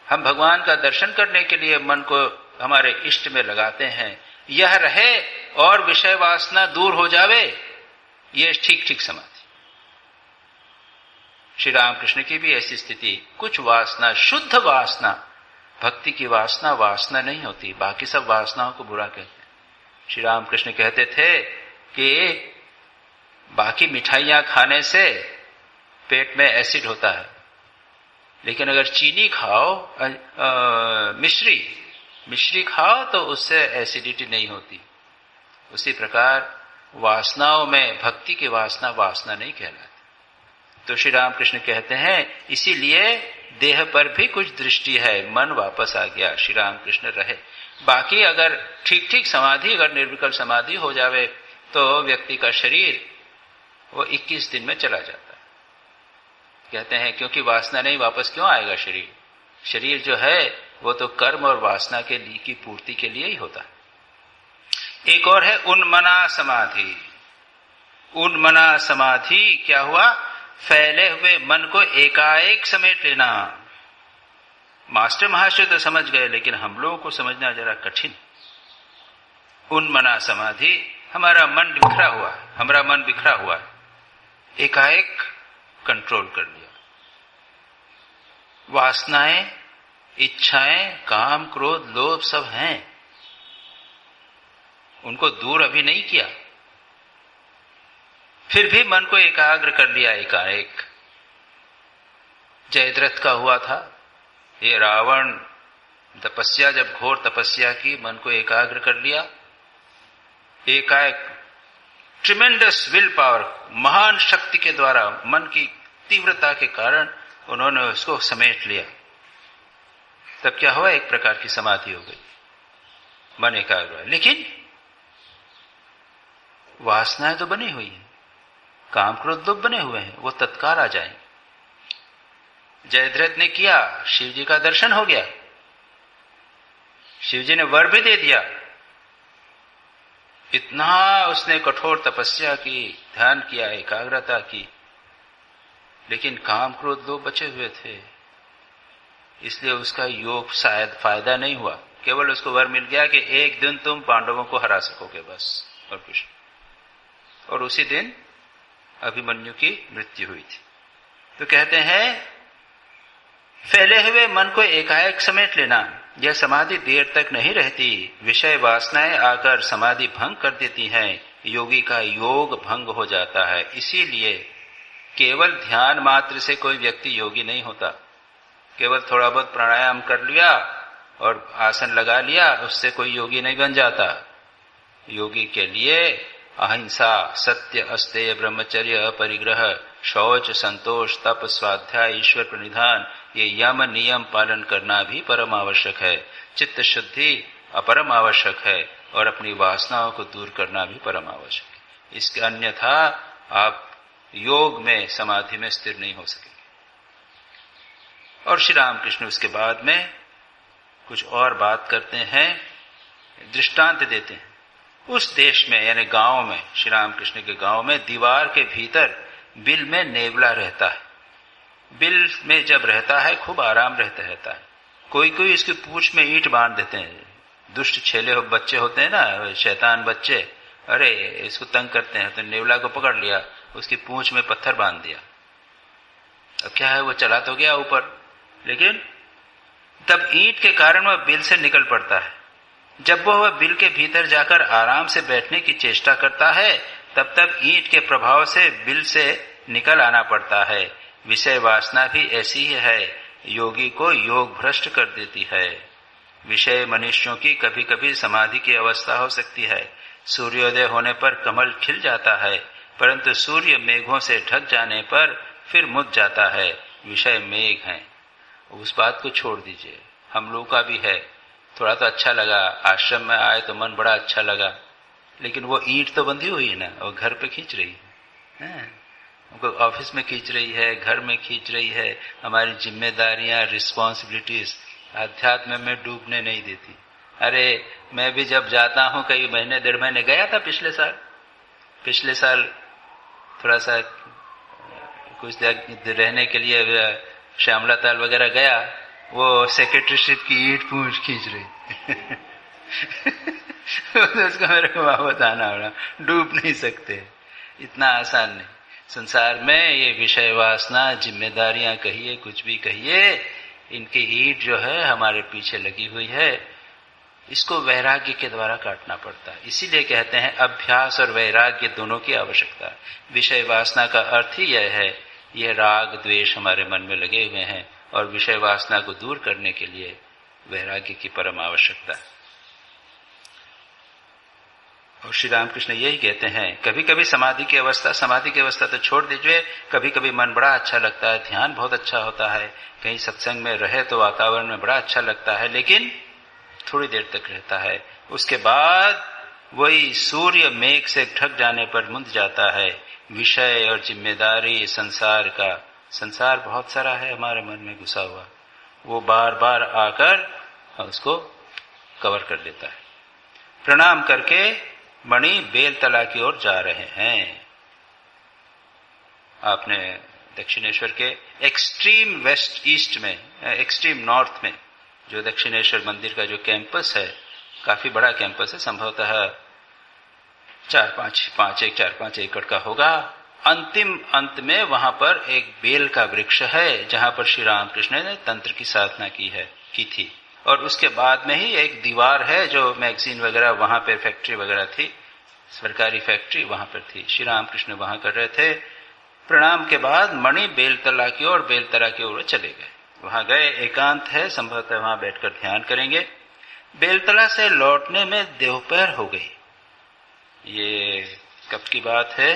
हम भगवान का दर्शन करने के लिए मन को हमारे इष्ट में लगाते हैं, यह रहे और विषय वासना दूर हो जावे, ये ठीक ठीक समाधि। श्री रामकृष्ण की भी ऐसी स्थिति, कुछ वासना, शुद्ध वासना, भक्ति की वासना वासना नहीं होती, बाकी सब वासनाओं को बुरा कहते हैं। श्री रामकृष्ण कहते थे कि बाकी मिठाइयां खाने से पेट में एसिड होता है, लेकिन अगर चीनी खाओ, मिश्री खाओ तो उससे एसिडिटी नहीं होती। उसी प्रकार वासनाओं में भक्ति की वासना वासना नहीं कहलाती। तो श्री रामकृष्ण कहते हैं इसीलिए देह पर भी कुछ दृष्टि है, मन वापस आ गया, श्री रामकृष्ण रहे। बाकी अगर ठीक ठीक समाधि, अगर निर्विकल्प समाधि हो जावे तो व्यक्ति का शरीर वो 21 दिन में चला जाता है। कहते हैं क्योंकि वासना नहीं, वापस क्यों आएगा शरीर? शरीर जो है वो तो कर्म और वासना के लिए की पूर्ति के लिए ही होता है। एक और है उन्मना समाधि। उन्मना समाधि क्या हुआ? फैले हुए मन को एकाएक समेट लेना। मास्टर महाशय तो समझ गए, लेकिन हम लोगों को समझना जरा कठिन। उन्मना समाधि, हमारा मन बिखरा हुआ है, हमारा मन बिखरा हुआ है, एकाएक कंट्रोल कर लिया। वासनाएं, इच्छाएं, काम, क्रोध, लोभ सब हैं, उनको दूर अभी नहीं किया, फिर भी मन को एकाग्र कर लिया एकाएक। जयद्रथ का हुआ था, ये रावण तपस्या, जब घोर तपस्या की, मन को एकाग्र कर लिया, एकाएक ट्रिमेंडस विल पावर, महान शक्ति के द्वारा, मन की तीव्रता के कारण उन्होंने उसको समेट लिया। तब क्या हुआ? एक प्रकार की समाधि हो गई, मन एकाग्र हुआ। लेकिन वासनाएं तो बनी हुई है, काम क्रोध लोभ बने हुए हैं, वो तत्काल आ जाएंगे। जयद्रथ ने किया, शिव जी का दर्शन हो गया, शिव जी ने वर भी दे दिया, इतना उसने कठोर तपस्या की, ध्यान किया, एकाग्रता की, लेकिन काम क्रोध लोभ बचे हुए थे, इसलिए उसका योग शायद फायदा नहीं हुआ। केवल उसको वर मिल गया कि एक दिन तुम पांडवों को हरा सकोगे, बस, और कुछ। और उसी दिन अभिमन्यु की मृत्यु हुई थी। तो कहते हैं फैले हुए मन को एकाएक समेट लेना, यह समाधि देर तक नहीं रहती। विषय वासनाएं आकर समाधि भंग कर देती हैं, योगी का योग भंग हो जाता है। इसीलिए केवल ध्यान मात्र से कोई व्यक्ति योगी नहीं होता। केवल थोड़ा बहुत प्राणायाम कर लिया और आसन लगा लिया, उससे कोई योगी नहीं बन जाता। योगी के लिए अहिंसा, सत्य, अस्तेय, ब्रह्मचर्य, अपरिग्रह, शौच, संतोष, तप, स्वाध्याय, ईश्वर प्रणिधान, ये यम नियम पालन करना भी परम आवश्यक है। चित्त शुद्धि अपरम आवश्यक है और अपनी वासनाओं को दूर करना भी परम आवश्यक है। इसके अन्यथा आप योग में, समाधि में स्थिर नहीं हो सकेंगे। और श्री रामकृष्ण उसके बाद में कुछ और बात करते हैं, दृष्टांत देते हैं। उस देश में यानी गांव में, श्री रामकृष्ण के गांव में दीवार के भीतर बिल में नेवला रहता है। बिल में जब रहता है खूब आराम रहता है। कोई कोई इसकी पूंछ में ईंट बांध देते हैं। दुष्ट छेले बच्चे होते हैं ना, शैतान बच्चे, अरे इसको तंग करते हैं, तो नेवला को पकड़ लिया, उसकी पूंछ में पत्थर बांध दिया। अब क्या है, वो चला तो गया ऊपर, लेकिन तब ईंट के कारण वह बिल से निकल पड़ता है। जब वह बिल के भीतर जाकर आराम से बैठने की चेष्टा करता है, तब ईंट के प्रभाव से बिल से निकल आना पड़ता है। विषय वासना भी ऐसी ही है, योगी को योग भ्रष्ट कर देती है। विषय मनुष्यों की कभी कभी समाधि की अवस्था हो सकती है। सूर्योदय होने पर कमल खिल जाता है, परंतु सूर्य मेघों से ढक जाने पर फिर मुझ जाता है। विषय मेघ हैं, उस बात को छोड़ दीजिए। हम लोग का भी है, थोड़ा तो अच्छा लगा, आश्रम में आए तो मन बड़ा अच्छा लगा, लेकिन वो ईंट तो बंधी हुई है ना, वो घर पे खींच रही है, उनको ऑफिस में खींच रही है, घर में खींच रही है। हमारी जिम्मेदारियां, रिस्पॉन्सिबिलिटीज अध्यात्म में डूबने नहीं देती। अरे मैं भी जब जाता हूं, कई महीने, 1.5 महीने गया था पिछले साल थोड़ा सा कुछ रहने के लिए श्यामला ताल वगैरह गया, वो सेक्रेटरीशिप की ईंट पूंछ खींच रही तो उसको मेरे को वापस आना होगा, डूब नहीं सकते, इतना आसान नहीं। संसार में ये विषय वासना, जिम्मेदारियां कहिए, कुछ भी कहिए, इनकी ईंट जो है हमारे पीछे लगी हुई है, इसको वैराग्य के द्वारा काटना पड़ता है। इसीलिए कहते हैं अभ्यास और वैराग्य दोनों की आवश्यकता है। विषय वासना का अर्थ ही यह है, यह राग द्वेष हमारे मन में लगे हुए हैं और विषय वासना को दूर करने के लिए वैराग्य की परम आवश्यकता है। और श्री रामकृष्ण यही कहते हैं, कभी कभी समाधि की अवस्था तो छोड़ दीजिए, कभी कभी मन बड़ा अच्छा लगता है, ध्यान बहुत अच्छा होता है, कहीं सत्संग में रहे तो वातावरण में बड़ा अच्छा लगता है, लेकिन थोड़ी देर तक रहता है। उसके बाद वही सूर्य मेघ से ढक जाने पर मुंद जाता है। विषय और जिम्मेदारी, संसार बहुत सारा है हमारे मन में घुसा हुआ, वो बार बार आकर उसको कवर कर लेता है। प्रणाम करके मणि बेलतला की ओर जा रहे हैं। आपने दक्षिणेश्वर के एक्सट्रीम वेस्ट ईस्ट में, एक्सट्रीम नॉर्थ में जो दक्षिणेश्वर मंदिर का जो कैंपस है, काफी बड़ा कैंपस है, संभवतः 4-5 एकड़ का होगा। अंतिम अंत में वहां पर एक बेल का वृक्ष है, जहां पर श्री रामकृष्ण ने तंत्र की साधना की थी। और उसके बाद में ही एक दीवार है जो मैगजीन वगैरह, वहां पर फैक्ट्री वगैरह थी, सरकारी फैक्ट्री वहां पर थी। श्री रामकृष्ण वहां कर रहे थे। प्रणाम के बाद मणि बेलतला की ओर चले गए। वहां गए, एकांत है, संभवतः वहां बैठकर ध्यान करेंगे। बेलतला से लौटने में दोपहर हो गई। ये कब की बात है?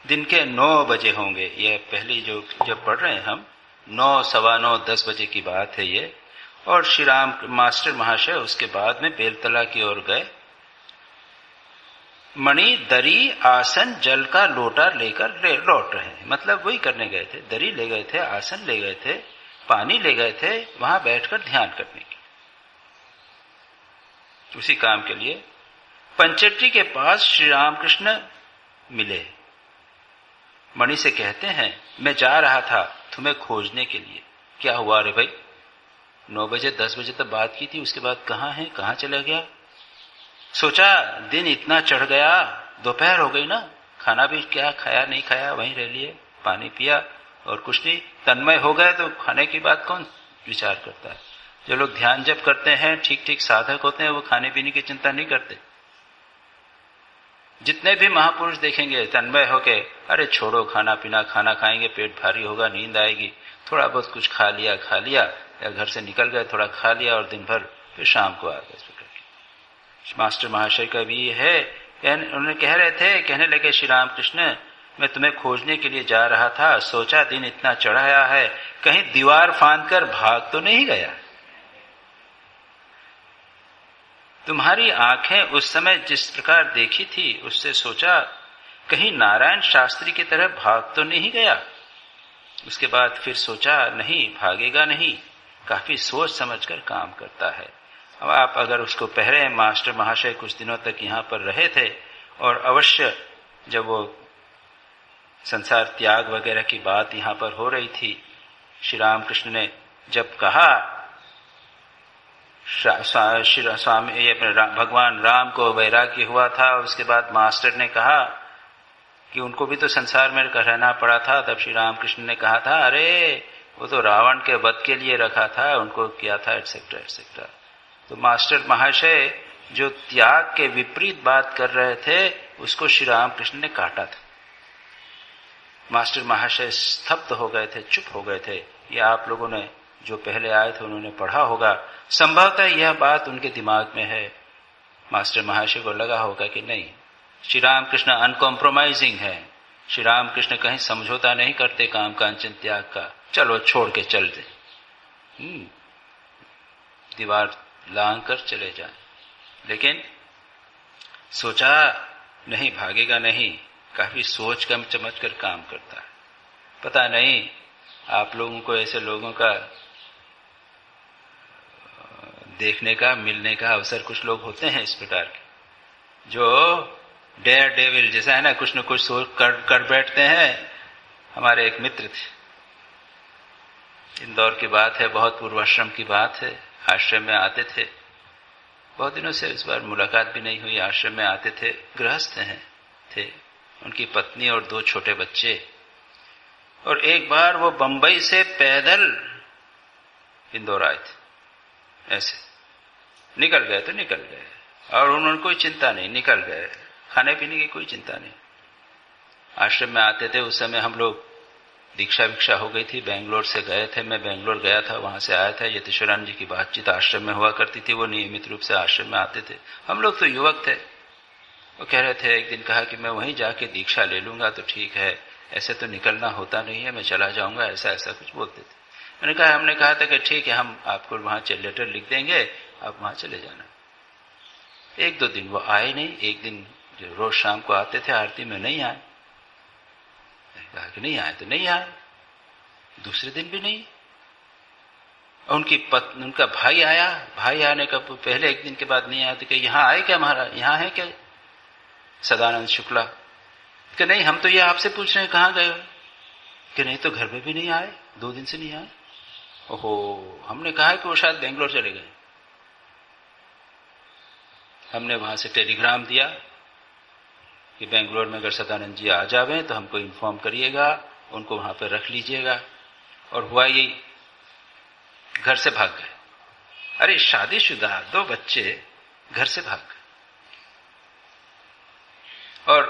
दिन के 9 बजे होंगे। ये पहली जब पढ़ रहे हैं हम, 9, 9:15, 10 बजे की बात है ये। और श्री राम मास्टर महाशय उसके बाद में बेलतला की ओर गए। मणि दरी, आसन, जल का लोटा लेकर लौट रहे हैं, मतलब वही करने गए थे। दरी ले गए थे, आसन ले गए थे, पानी ले गए थे, वहां बैठकर ध्यान करने के, उसी काम के लिए। पंचेट्री के पास श्री रामकृष्ण मिले। मणि से कहते हैं, मैं जा रहा था तुम्हें खोजने के लिए। क्या हुआ रे भाई? 9 बजे 10 बजे तक बात की थी, उसके बाद कहाँ है, कहाँ चला गया? सोचा दिन इतना चढ़ गया, दोपहर हो गई ना, खाना भी क्या खाया नहीं खाया, वहीं रह लिए, पानी पिया और कुछ नहीं, तन्मय हो गए तो खाने की बात कौन विचार करता है। जो लोग ध्यान जप करते हैं, ठीक ठीक साधक होते हैं, वो खाने पीने की चिंता नहीं करते। जितने भी महापुरुष देखेंगे तन्मय होके, अरे छोड़ो खाना पीना, खाना खाएंगे पेट भारी होगा, नींद आएगी, थोड़ा बहुत कुछ खा लिया या घर से निकल गए थोड़ा खा लिया और दिन भर फिर शाम को आ गए। मास्टर महाशय का भी ये है, उन्होंने कह रहे थे, कहने लगे श्री राम कृष्ण, मैं तुम्हें खोजने के लिए जा रहा था, सोचा दिन इतना चढ़ाया है, कहीं दीवार फांद कर भाग तो नहीं गया। तुम्हारी आंखें उस समय जिस प्रकार देखी थी, उससे सोचा कहीं नारायण शास्त्री की तरह भाग तो नहीं गया। उसके बाद फिर सोचा नहीं, भागेगा नहीं, काफी सोच समझकर काम करता है। अब आप अगर उसको पहले, मास्टर महाशय कुछ दिनों तक यहाँ पर रहे थे और अवश्य जब वो संसार त्याग वगैरह की बात यहाँ पर हो रही थी, श्री रामकृष्ण ने जब कहा, स्वामी ये भगवान राम को वैराग्य हुआ था, उसके बाद मास्टर ने कहा कि उनको भी तो संसार में रहना पड़ा था, तब श्री रामकृष्ण ने कहा था, अरे वो तो रावण के वध के लिए रखा था, उनको किया था, एटसेट्रा एटसेट्रा। तो मास्टर महाशय जो त्याग के विपरीत बात कर रहे थे, उसको श्री रामकृष्ण ने काटा था। मास्टर महाशय स्तब्ध हो गए थे, चुप हो गए थे। ये आप लोगों ने जो पहले आए थे उन्होंने पढ़ा होगा, संभवतः यह बात उनके दिमाग में है। मास्टर महाशय को लगा होगा कि नहीं, श्री रामकृष्ण अनकॉम्प्रोमाइजिंग है, श्री रामकृष्ण कहीं समझौता नहीं करते काम कांचन त्याग का, चलो छोड़ के चल दे, दीवार लांग कर चले जाए। लेकिन सोचा नहीं, भागेगा नहीं, काफी सोच कम समझ कर काम करता है। पता नहीं आप लोगों को ऐसे लोगों का देखने का, मिलने का अवसर कुछ लोग होते हैं इस प्रकार के, जो डेयर डेविल जैसा है ना, कुछ न कुछ सोच कर बैठते हैं। हमारे एक मित्र थे, इंदौर की बात है, बहुत पूर्वाश्रम की बात है, आश्रम में आते थे, बहुत दिनों से इस बार मुलाकात भी नहीं हुई, आश्रम में आते थे, गृहस्थ थे, उनकी पत्नी और 2 छोटे बच्चे। और एक बार वो बंबई से पैदल इंदौर आए थे, ऐसे निकल गए तो निकल गए, और उन्होंने कोई चिंता नहीं, निकल गए, खाने पीने की कोई चिंता नहीं। आश्रम में आते थे, उस समय हम लोग दीक्षा भिक्षा हो गई थी, बेंगलोर से गए थे, मैं बेंगलोर गया था, वहां से आया था, यतीश्वरानंद जी की बातचीत आश्रम में हुआ करती थी, वो नियमित रूप से आश्रम में आते थे। हम लोग तो युवक थे, वो कह रहे थे, एक दिन कहा कि मैं वहीं जाके दीक्षा ले लूंगा तो ठीक है, ऐसे तो निकलना होता नहीं है, मैं चला जाऊंगा, ऐसा ऐसा कुछ बोलते थे। हमने कहा था कि ठीक है, हम आपको वहां लेटर लिख देंगे, आप वहां चले जाना। 1-2 दिन वो आए नहीं, एक दिन जो रोज शाम को आते थे आरती में नहीं आए, कहा कि नहीं आए तो नहीं आए, दूसरे दिन भी नहीं। उनका भाई आया, भाई आने का पहले 1 दिन के बाद नहीं आया, तो कि यहाँ आए क्या महाराज, यहाँ है क्या सदानंद शुक्ला, कि नहीं हम तो ये आपसे पूछ रहे हैं कहाँ गए हो, कि नहीं तो घर में भी नहीं आए, 2 दिन से नहीं आए। ओहो, हमने कहा कि वो शायद बेंगलोर चले गए। हमने वहां से टेलीग्राम दिया कि बेंगलोर में अगर सदानंद जी आ जावे तो हमको इन्फॉर्म करिएगा, उनको वहां पर रख लीजिएगा। और हुआ ये, घर से भाग गए। अरे शादीशुदा 2 बच्चे घर से भाग गए, और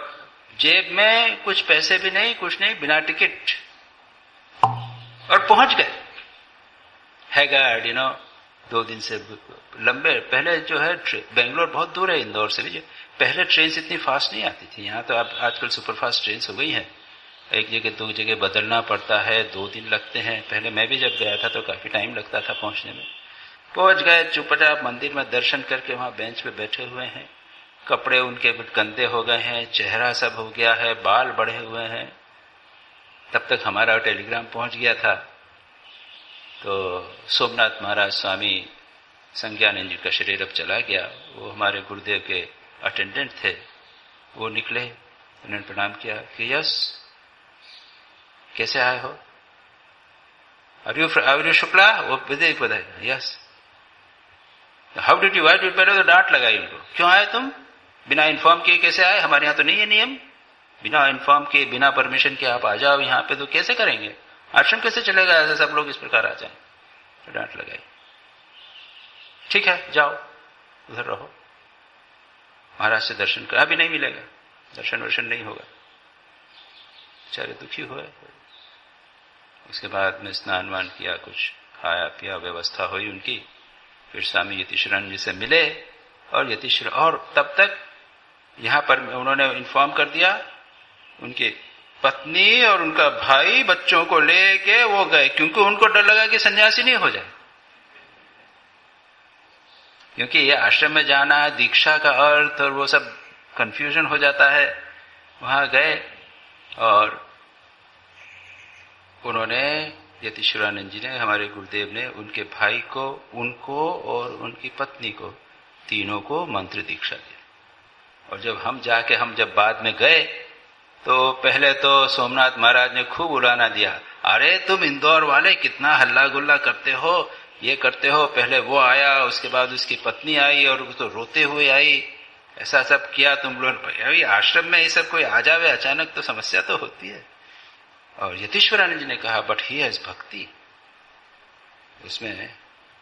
जेब में कुछ पैसे भी नहीं, कुछ नहीं, बिना टिकट, और पहुंच गए हैगार्ड, 2 दिन से लंबे। पहले जो है बेंगलोर बहुत दूर है इंदौर से भी, पहले ट्रेन इतनी फास्ट नहीं आती थी, यहाँ तो अब आजकल सुपरफास्ट ट्रेन हो गई है, एक जगह 2 जगह बदलना पड़ता है, 2 दिन लगते हैं। पहले मैं भी जब गया था तो काफी टाइम लगता था पहुंचने में। पहुंच गए, चुपचाप मंदिर में दर्शन करके वहां बेंच पे बैठे हुए हैं, कपड़े उनके गंदे हो गए हैं, चेहरा सब हो गया है, बाल बढ़े हुए हैं। तब तक हमारा टेलीग्राम पहुंच गया था। तो सोमनाथ महाराज स्वामी संज्ञानंद जी का शरीर अब चला गया, वो हमारे गुरुदेव के अटेंडेंट थे, वो निकले, उन्होंने प्रणाम किया कि यस कैसे आए हो, आर यू शुक्ला, वो विजय बधाई, यस हाउ डिड यू, पहले तो डांट लगाई उनको, क्यों आए तुम, बिना इन्फॉर्म किए कैसे आए, हमारे यहाँ तो नहीं है नियम, बिना इन्फॉर्म किए बिना परमिशन के आप आ जाओ यहाँ पे, तो कैसे करेंगे। आश्रम कैसे चलेगा ऐसे सब लोग इस प्रकार आ जाए? तो डांट लगाई। ठीक है, जाओ उधर रहो, महाराज से दर्शन कर। अभी नहीं मिलेगा, दर्शन वर्शन नहीं होगा। बेचारे दुखी हुए। उसके बाद में स्नान वान किया, कुछ खाया पिया, व्यवस्था हुई उनकी। फिर स्वामी यतीश्वरानंद जी से मिले और यतीश्वर, और तब तक यहां पर उन्होंने इन्फॉर्म कर दिया, उनकी पत्नी और उनका भाई बच्चों को लेके वो गए, क्योंकि उनको डर लगा कि सन्यासी नहीं हो जाए, क्योंकि ये आश्रम में जाना है, दीक्षा का अर्थ और वो सब कंफ्यूजन हो जाता है। वहां गए और उन्होंने, यतीश्वरानंद जी ने, हमारे गुरुदेव ने उनके भाई को, उनको और उनकी पत्नी को, तीनों को मंत्र दीक्षा दी। और जब बाद में गए तो पहले तो सोमनाथ महाराज ने खूब उड़ाना दिया, अरे तुम इंदौर वाले कितना हल्ला गुल्ला करते हो, ये करते हो। पहले वो आया, उसके बाद उसकी पत्नी आई और वो तो रोते हुए आई, ऐसा सब किया तुम लोग। अभी आश्रम में ये सब कोई आ जावे अचानक तो समस्या तो होती है। और यतीश्वरानंद जी ने कहा, बट ही हैज भक्ति, उसमें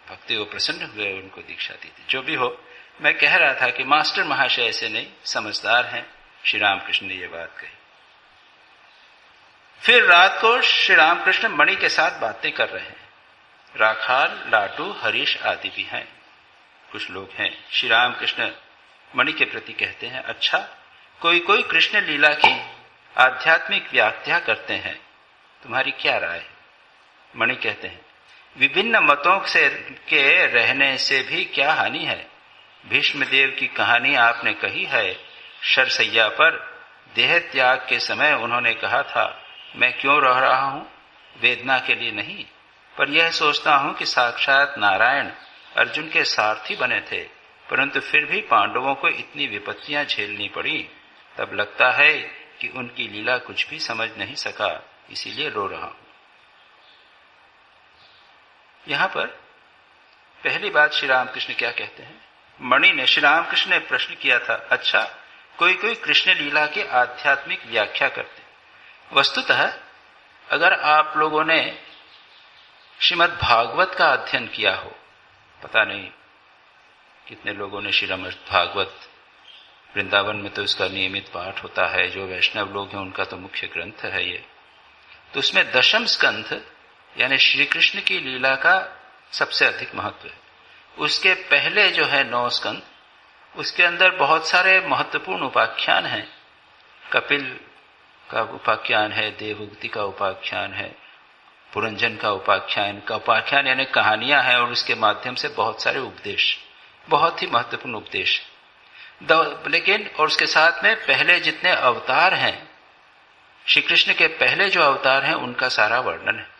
भक्ति, वो प्रसन्न हुए, उनको दीक्षा दी थी। जो भी हो, मैं कह रहा था कि मास्टर महाशय ऐसे नहीं, समझदार हैं। श्री रामकृष्ण ने ये बात कही। फिर रात को श्री रामकृष्ण मणि के साथ बातें कर रहे हैं। राखाल, लाटू, हरीश आदि भी हैं, कुछ लोग हैं। श्री रामकृष्ण मणि के प्रति कहते हैं, अच्छा, कोई कोई कृष्ण लीला की आध्यात्मिक व्याख्या करते हैं, तुम्हारी क्या राय है? मणि कहते हैं, विभिन्न मतों से के रहने से भी क्या हानि है? भीष्मदेव की कहानी आपने कही है। शरसैया पर देह त्याग के समय उन्होंने कहा था, मैं क्यों रह रहा हूं? वेदना के लिए नहीं, पर यह सोचता हूं कि साक्षात नारायण अर्जुन के सारथी बने थे, परंतु फिर भी पांडवों को इतनी विपत्तियां झेलनी पड़ी। तब लगता है कि उनकी लीला कुछ भी समझ नहीं सका, इसीलिए रो रहा हूं। यहां पर पहली बात श्री रामकृष्ण क्या कहते हैं? मणि ने, श्री रामकृष्ण ने प्रश्न किया था, अच्छा, कोई कोई कृष्ण लीला की आध्यात्मिक व्याख्या करते। वस्तुतः अगर आप लोगों ने श्रीमद् भागवत का अध्ययन किया हो, पता नहीं कितने लोगों ने श्रीमद् भागवत, वृंदावन में तो इसका नियमित पाठ होता है, जो वैष्णव लोग हैं उनका तो मुख्य ग्रंथ है ये। तो उसमें दशम स्कंध यानी श्री कृष्ण की लीला का सबसे अधिक महत्व है। उसके पहले जो है 9 स्कंद, उसके अंदर बहुत सारे महत्वपूर्ण उपाख्यान हैं। कपिल का उपाख्यान है, देवभूति का उपाख्यान है, पुरंजन का उपाख्यान यानी कहानियां हैं, और उसके माध्यम से बहुत सारे उपदेश, बहुत ही महत्वपूर्ण उपदेश। लेकिन और उसके साथ में पहले जितने अवतार हैं, श्री कृष्ण के पहले जो अवतार हैं उनका सारा वर्णन है।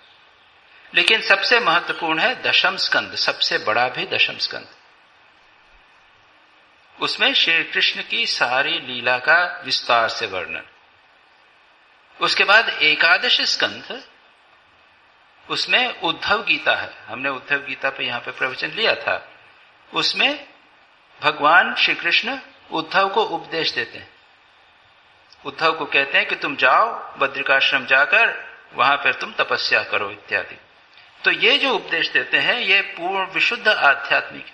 लेकिन सबसे महत्वपूर्ण है दशम स्कंद, सबसे बड़ा भी दशम स्कंद। उसमें श्री कृष्ण की सारी लीला का विस्तार से वर्णन। उसके बाद एकादश स्कंध, उसमें उद्धव गीता है। हमने उद्धव गीता पे यहां पे प्रवचन लिया था। उसमें भगवान श्री कृष्ण उद्धव को उपदेश देते हैं। उद्धव को कहते हैं कि तुम जाओ बद्रिकाश्रम जाकर वहां पर तुम तपस्या करो इत्यादि। तो ये जो उपदेश देते हैं ये पूर्ण विशुद्ध आध्यात्मिक है।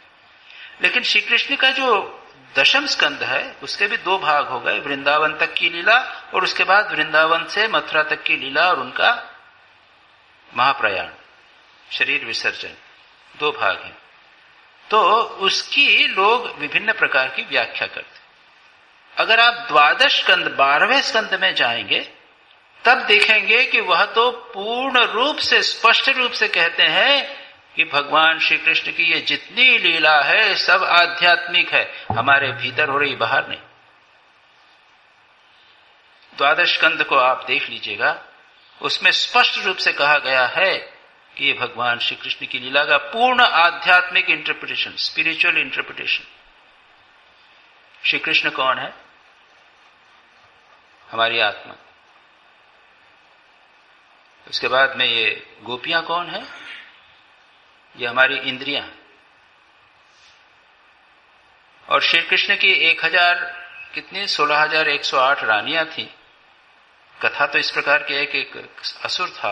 लेकिन श्री कृष्ण का जो दशम स्कंद है उसके भी 2 भाग हो गए, वृंदावन तक की लीला और उसके बाद वृंदावन से मथुरा तक की लीला और उनका महाप्रयाण, शरीर विसर्जन, 2 भाग हैं। तो उसकी लोग विभिन्न प्रकार की व्याख्या करते। अगर आप 12 स्कंद 12वें स्कंद में जाएंगे तब देखेंगे कि वह तो पूर्ण रूप से, स्पष्ट रूप से कहते हैं कि भगवान श्री कृष्ण की ये जितनी लीला है सब आध्यात्मिक है, हमारे भीतर हो रही, बाहर नहीं। 12 स्कंद को आप देख लीजिएगा, उसमें स्पष्ट रूप से कहा गया है कि ये भगवान श्री कृष्ण की लीला का पूर्ण आध्यात्मिक interpretation, spiritual interpretation. Shri Krishna कौन है? हमारी आत्मा। उसके बाद में ये गोपियां कौन है? ये हमारी इंद्रियां। और श्री कृष्ण की 16,108 रानियां थी। कथा तो इस प्रकार की है कि एक असुर था,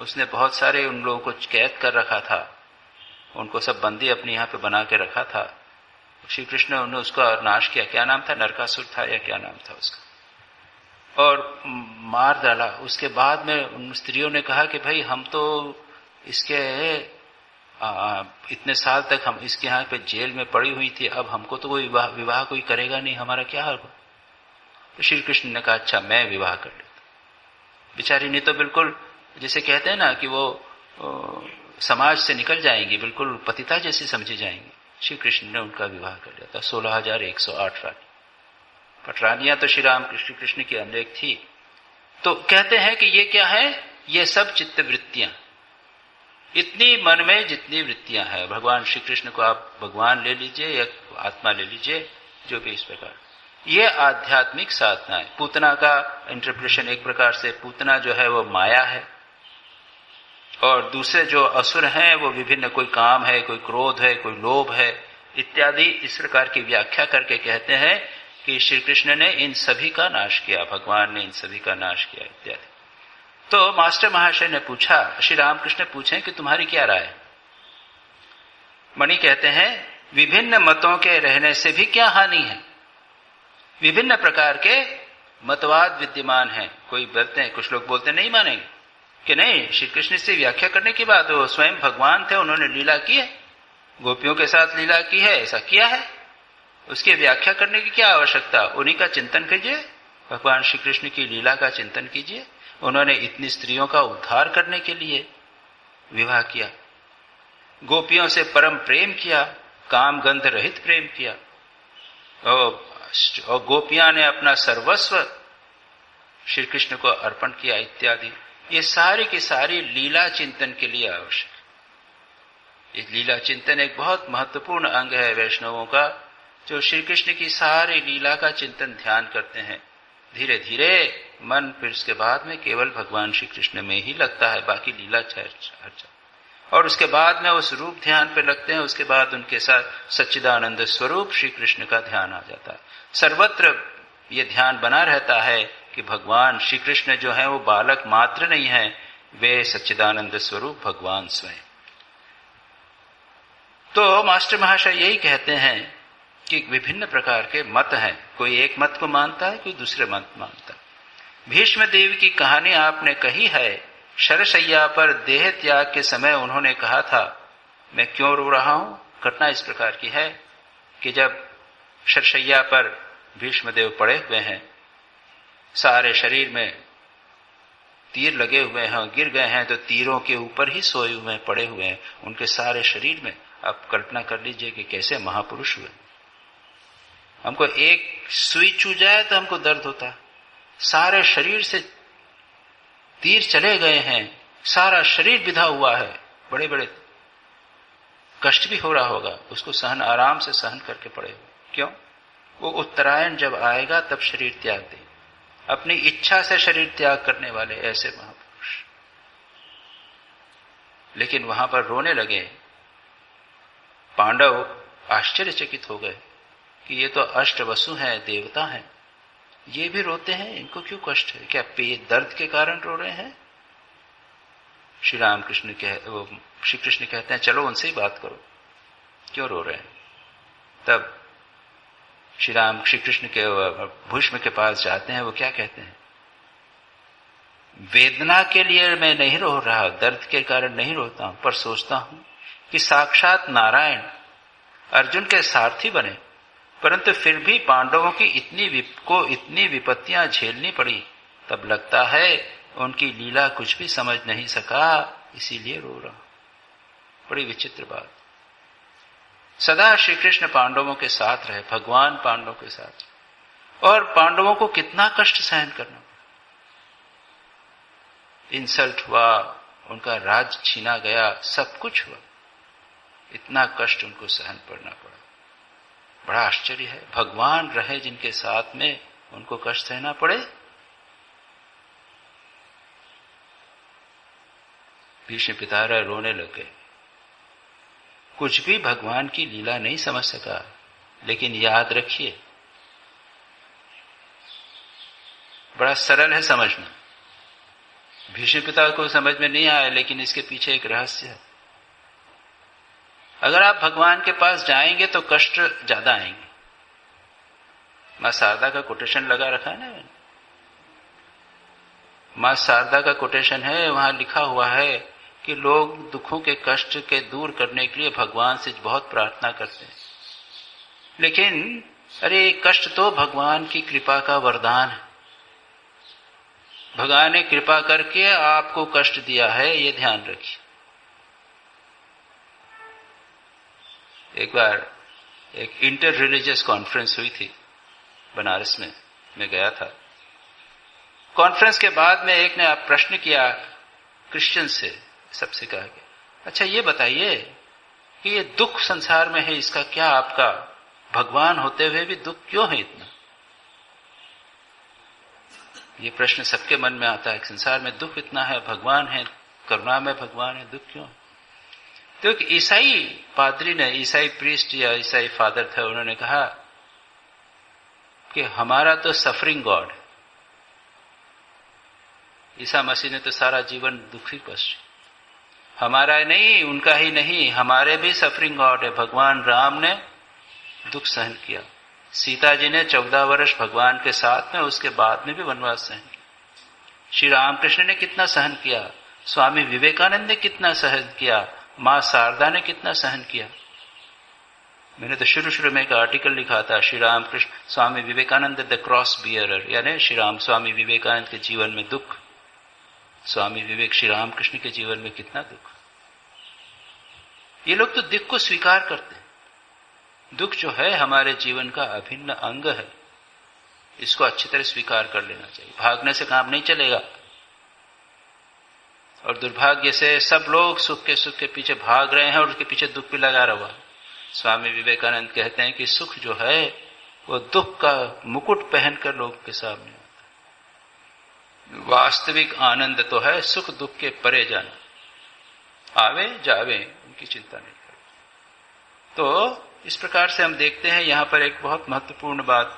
उसने बहुत सारे उन लोगों को कैद कर रखा था, उनको सब बंदी अपने यहाँ पे बना के रखा था। श्री कृष्ण ने उसका नाश किया। क्या नाम था? नरकासुर था या क्या नाम था उसका, और मार डाला। उसके बाद में उन स्त्रियों ने कहा कि भाई हम तो इसके इतने साल तक हम इसके यहाँ पे जेल में पड़ी हुई थी, अब हमको तो कोई विवाह कोई करेगा नहीं, हमारा क्या होगा? तो श्री कृष्ण ने कहा अच्छा मैं विवाह कर लेता। बेचारी ने तो बिल्कुल जैसे कहते हैं ना कि वो समाज से निकल जाएंगी, बिल्कुल पतिता जैसी समझी जाएंगी। श्री कृष्ण ने उनका विवाह कर लिया था। 16,108 रानी। पटरानियां तो श्री राम कृष्ण की अनेक थी। तो कहते हैं कि ये क्या है? ये सब चित्त वृत्तियां, इतनी मन में जितनी वृत्तियां हैं। भगवान श्री कृष्ण को आप भगवान ले लीजिए या आत्मा ले लीजिए, जो भी इस प्रकार, ये आध्यात्मिक साधना है। पूतना का इंटरप्रिटेशन एक प्रकार से, पूतना जो है वो माया है, और दूसरे जो असुर हैं वो विभिन्न, कोई काम है, कोई क्रोध है, कोई लोभ है इत्यादि, इस प्रकार की व्याख्या करके कहते हैं कि श्री कृष्ण ने इन सभी का नाश किया, भगवान ने इन सभी का नाश किया इत्यादि। तो मास्टर महाशय ने पूछा, श्री रामकृष्ण पूछे कि तुम्हारी क्या राय है? मणि कहते हैं विभिन्न मतों के रहने से भी क्या हानि है? विभिन्न प्रकार के मतवाद विद्यमान हैं। कोई बोलते हैं, कुछ लोग बोलते नहीं मानेंगे कि नहीं, श्री कृष्ण से व्याख्या करने की बात, वो स्वयं भगवान थे, उन्होंने लीला की है, गोपियों के साथ लीला की है, ऐसा किया है, उसकी व्याख्या करने की क्या आवश्यकता? उन्हीं का चिंतन कीजिए, भगवान श्री कृष्ण की लीला का चिंतन कीजिए। उन्होंने इतनी स्त्रियों का उद्धार करने के लिए विवाह किया, गोपियों से परम प्रेम किया, काम गंध रहित प्रेम किया, और गोपियां ने अपना सर्वस्व श्री कृष्ण को अर्पण किया इत्यादि। ये सारी की सारी लीला चिंतन के लिए आवश्यक। ये लीला चिंतन एक बहुत महत्वपूर्ण अंग है वैष्णवों का, जो श्री कृष्ण की सारी लीला का चिंतन ध्यान करते हैं। धीरे धीरे मन फिर उसके बाद में केवल भगवान श्री कृष्ण में ही लगता है, बाकी लीला और उसके बाद में उस रूप ध्यान पे लगते हैं। उसके बाद उनके साथ सच्चिदानंद स्वरूप श्री कृष्ण का ध्यान आ जाता है। सर्वत्र ये ध्यान बना रहता है कि भगवान श्री कृष्ण जो है वो बालक मात्र नहीं है, वे सच्चिदानंद स्वरूप भगवान स्वयं। तो मास्टर महाशय यही कहते हैं कि विभिन्न प्रकार के मत हैं, कोई एक मत को मानता है, कोई दूसरे मत मानता है। भीष्म देव की कहानी आपने कही है। शरशैया पर देह त्याग के समय उन्होंने कहा था मैं क्यों रो रहा हूं। घटना इस प्रकार की है कि जब शरशैया पर भीष्मदेव पड़े हुए हैं, सारे शरीर में तीर लगे हुए हैं, गिर गए हैं, तो तीरों के ऊपर ही सोए हुए पड़े हुए हैं उनके सारे शरीर में। आप कल्पना कर लीजिए कि कैसे महापुरुष हुए। हमको एक सुई छू जाए तो हमको दर्द होता, सारे शरीर से तीर चले गए हैं, सारा शरीर बिधा हुआ है, बड़े बड़े कष्ट भी हो रहा होगा, उसको सहन, आराम से सहन करके पड़े हुए। क्यों? वो उत्तरायण जब आएगा तब शरीर त्याग दे, अपनी इच्छा से शरीर त्याग करने वाले ऐसे महापुरुष। लेकिन वहां पर रोने लगे। पांडव आश्चर्यचकित हो गए कि ये तो अष्टवसु हैं, देवता हैं, ये भी रोते हैं, इनको क्यों कष्ट है? क्या दर्द के कारण रो रहे हैं? श्री कृष्ण कहते हैं चलो उनसे ही बात करो, क्यों रो रहे हैं? तब श्री कृष्ण के भीष्म के पास जाते हैं। वो क्या कहते हैं? वेदना के लिए मैं नहीं रो रहा, दर्द के कारण नहीं रोता हूं, पर सोचता हूं कि साक्षात नारायण अर्जुन के सारथी बने, परंतु फिर भी पांडवों की इतनी विपत्तियां झेलनी पड़ी, तब लगता है उनकी लीला कुछ भी समझ नहीं सका, इसीलिए रो रहा। बड़ी विचित्र बात। सदा श्री कृष्ण पांडवों के साथ रहे, भगवान पांडवों के साथ, और पांडवों को कितना कष्ट सहन करना पड़ा। इंसल्ट हुआ, उनका राज छीना गया, सब कुछ हुआ, इतना कष्ट उनको सहन करना पड़ा। बड़ा आश्चर्य है, भगवान रहे जिनके साथ में, उनको कष्ट सहना पड़े। भीष्म पितामह रोने लग गए। कुछ भी भगवान की लीला नहीं समझ सका, लेकिन याद रखिए बड़ा सरल है समझना। भीष्म पिता को समझ में नहीं आया, लेकिन इसके पीछे एक रहस्य है। अगर आप भगवान के पास जाएंगे तो कष्ट ज्यादा आएंगे। मां शारदा का कोटेशन लगा रखा है ना मैंने। मां शारदा का कोटेशन है, वहां लिखा हुआ है कि लोग दुखों के कष्ट के दूर करने के लिए भगवान से बहुत प्रार्थना करते हैं, लेकिन अरे कष्ट तो भगवान की कृपा का वरदान है। भगवान ने कृपा करके आपको कष्ट दिया है, ये ध्यान रखिए। एक बार एक इंटर रिलीजियस कॉन्फ्रेंस हुई थी बनारस में, मैं गया था। कॉन्फ्रेंस के बाद में एक ने प्रश्न किया क्रिश्चियन से, सबसे कहा कि अच्छा ये बताइए कि ये दुख संसार में है, इसका क्या आपका, भगवान होते हुए भी दुख क्यों है इतना? ये प्रश्न सबके मन में आता है, संसार में दुख इतना है, भगवान है, करुणा में भगवान है, दुख क्यों? तो एक ईसाई पादरी ने, ईसाई प्रीस्ट या ईसाई फादर थे, उन्होंने कहा कि हमारा तो सफरिंग गॉड है। ईसा मसीह ने तो सारा जीवन दुखी कष्ट, हमारा नहीं, उनका ही नहीं, हमारे भी सफरिंग गॉड है। भगवान राम ने दुख सहन किया, सीता जी ने 14 वर्ष भगवान के साथ में, उसके बाद में भी वनवास सहन किया। श्री रामकृष्ण ने कितना सहन किया, स्वामी विवेकानंद ने कितना सहन किया, मां शारदा ने कितना सहन किया। मैंने तो शुरू में एक आर्टिकल लिखा था, Shri Ramakrishna Swami Vivekananda the cross bearer, यानी स्वामी विवेकानंद के जीवन में दुख, स्वामी विवेक श्री रामकृष्ण के जीवन में कितना दुख। ये लोग तो दुख को स्वीकार करते हैं। दुख जो है हमारे जीवन का अभिन्न अंग है, इसको अच्छी तरह स्वीकार कर लेना चाहिए। भागने से काम नहीं चलेगा, और दुर्भाग्य से सब लोग सुख के पीछे भाग रहे हैं और उसके पीछे दुख भी लगा रहा है। स्वामी विवेकानंद कहते हैं कि सुख जो है वो दुख का मुकुट पहनकर लोगों के सामने आता है। वास्तविक आनंद तो है सुख दुख के परे जाना, आवे जावे उनकी चिंता नहीं करो। तो इस प्रकार से हम देखते हैं यहां पर एक बहुत महत्वपूर्ण बात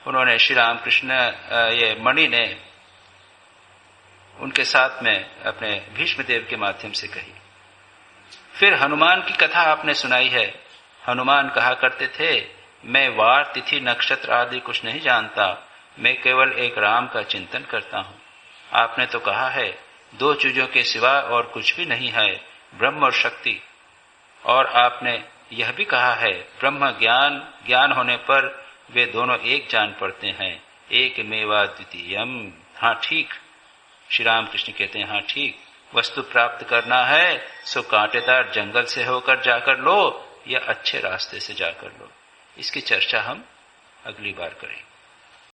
उन्होंने श्री रामकृष्ण, ये मणि ने उनके साथ में अपने भीष्मदेव के माध्यम से कही। फिर हनुमान की कथा आपने सुनाई है। हनुमान कहा करते थे, मैं वार तिथि नक्षत्र आदि कुछ नहीं जानता, मैं केवल एक राम का चिंतन करता हूं। आपने तो कहा है 2 चीजों के सिवा और कुछ भी नहीं है, ब्रह्म और शक्ति। और आपने यह भी कहा है ब्रह्म ज्ञान होने पर वे दोनों एक जान पड़ते हैं, एक मेवा द्वितीयम। हाँ ठीक, श्री रामकृष्ण कहते हैं हाँ ठीक, वस्तु प्राप्त करना है सो कांटेदार जंगल से होकर जाकर लो या अच्छे रास्ते से जाकर लो। इसकी चर्चा हम अगली बार करेंगे।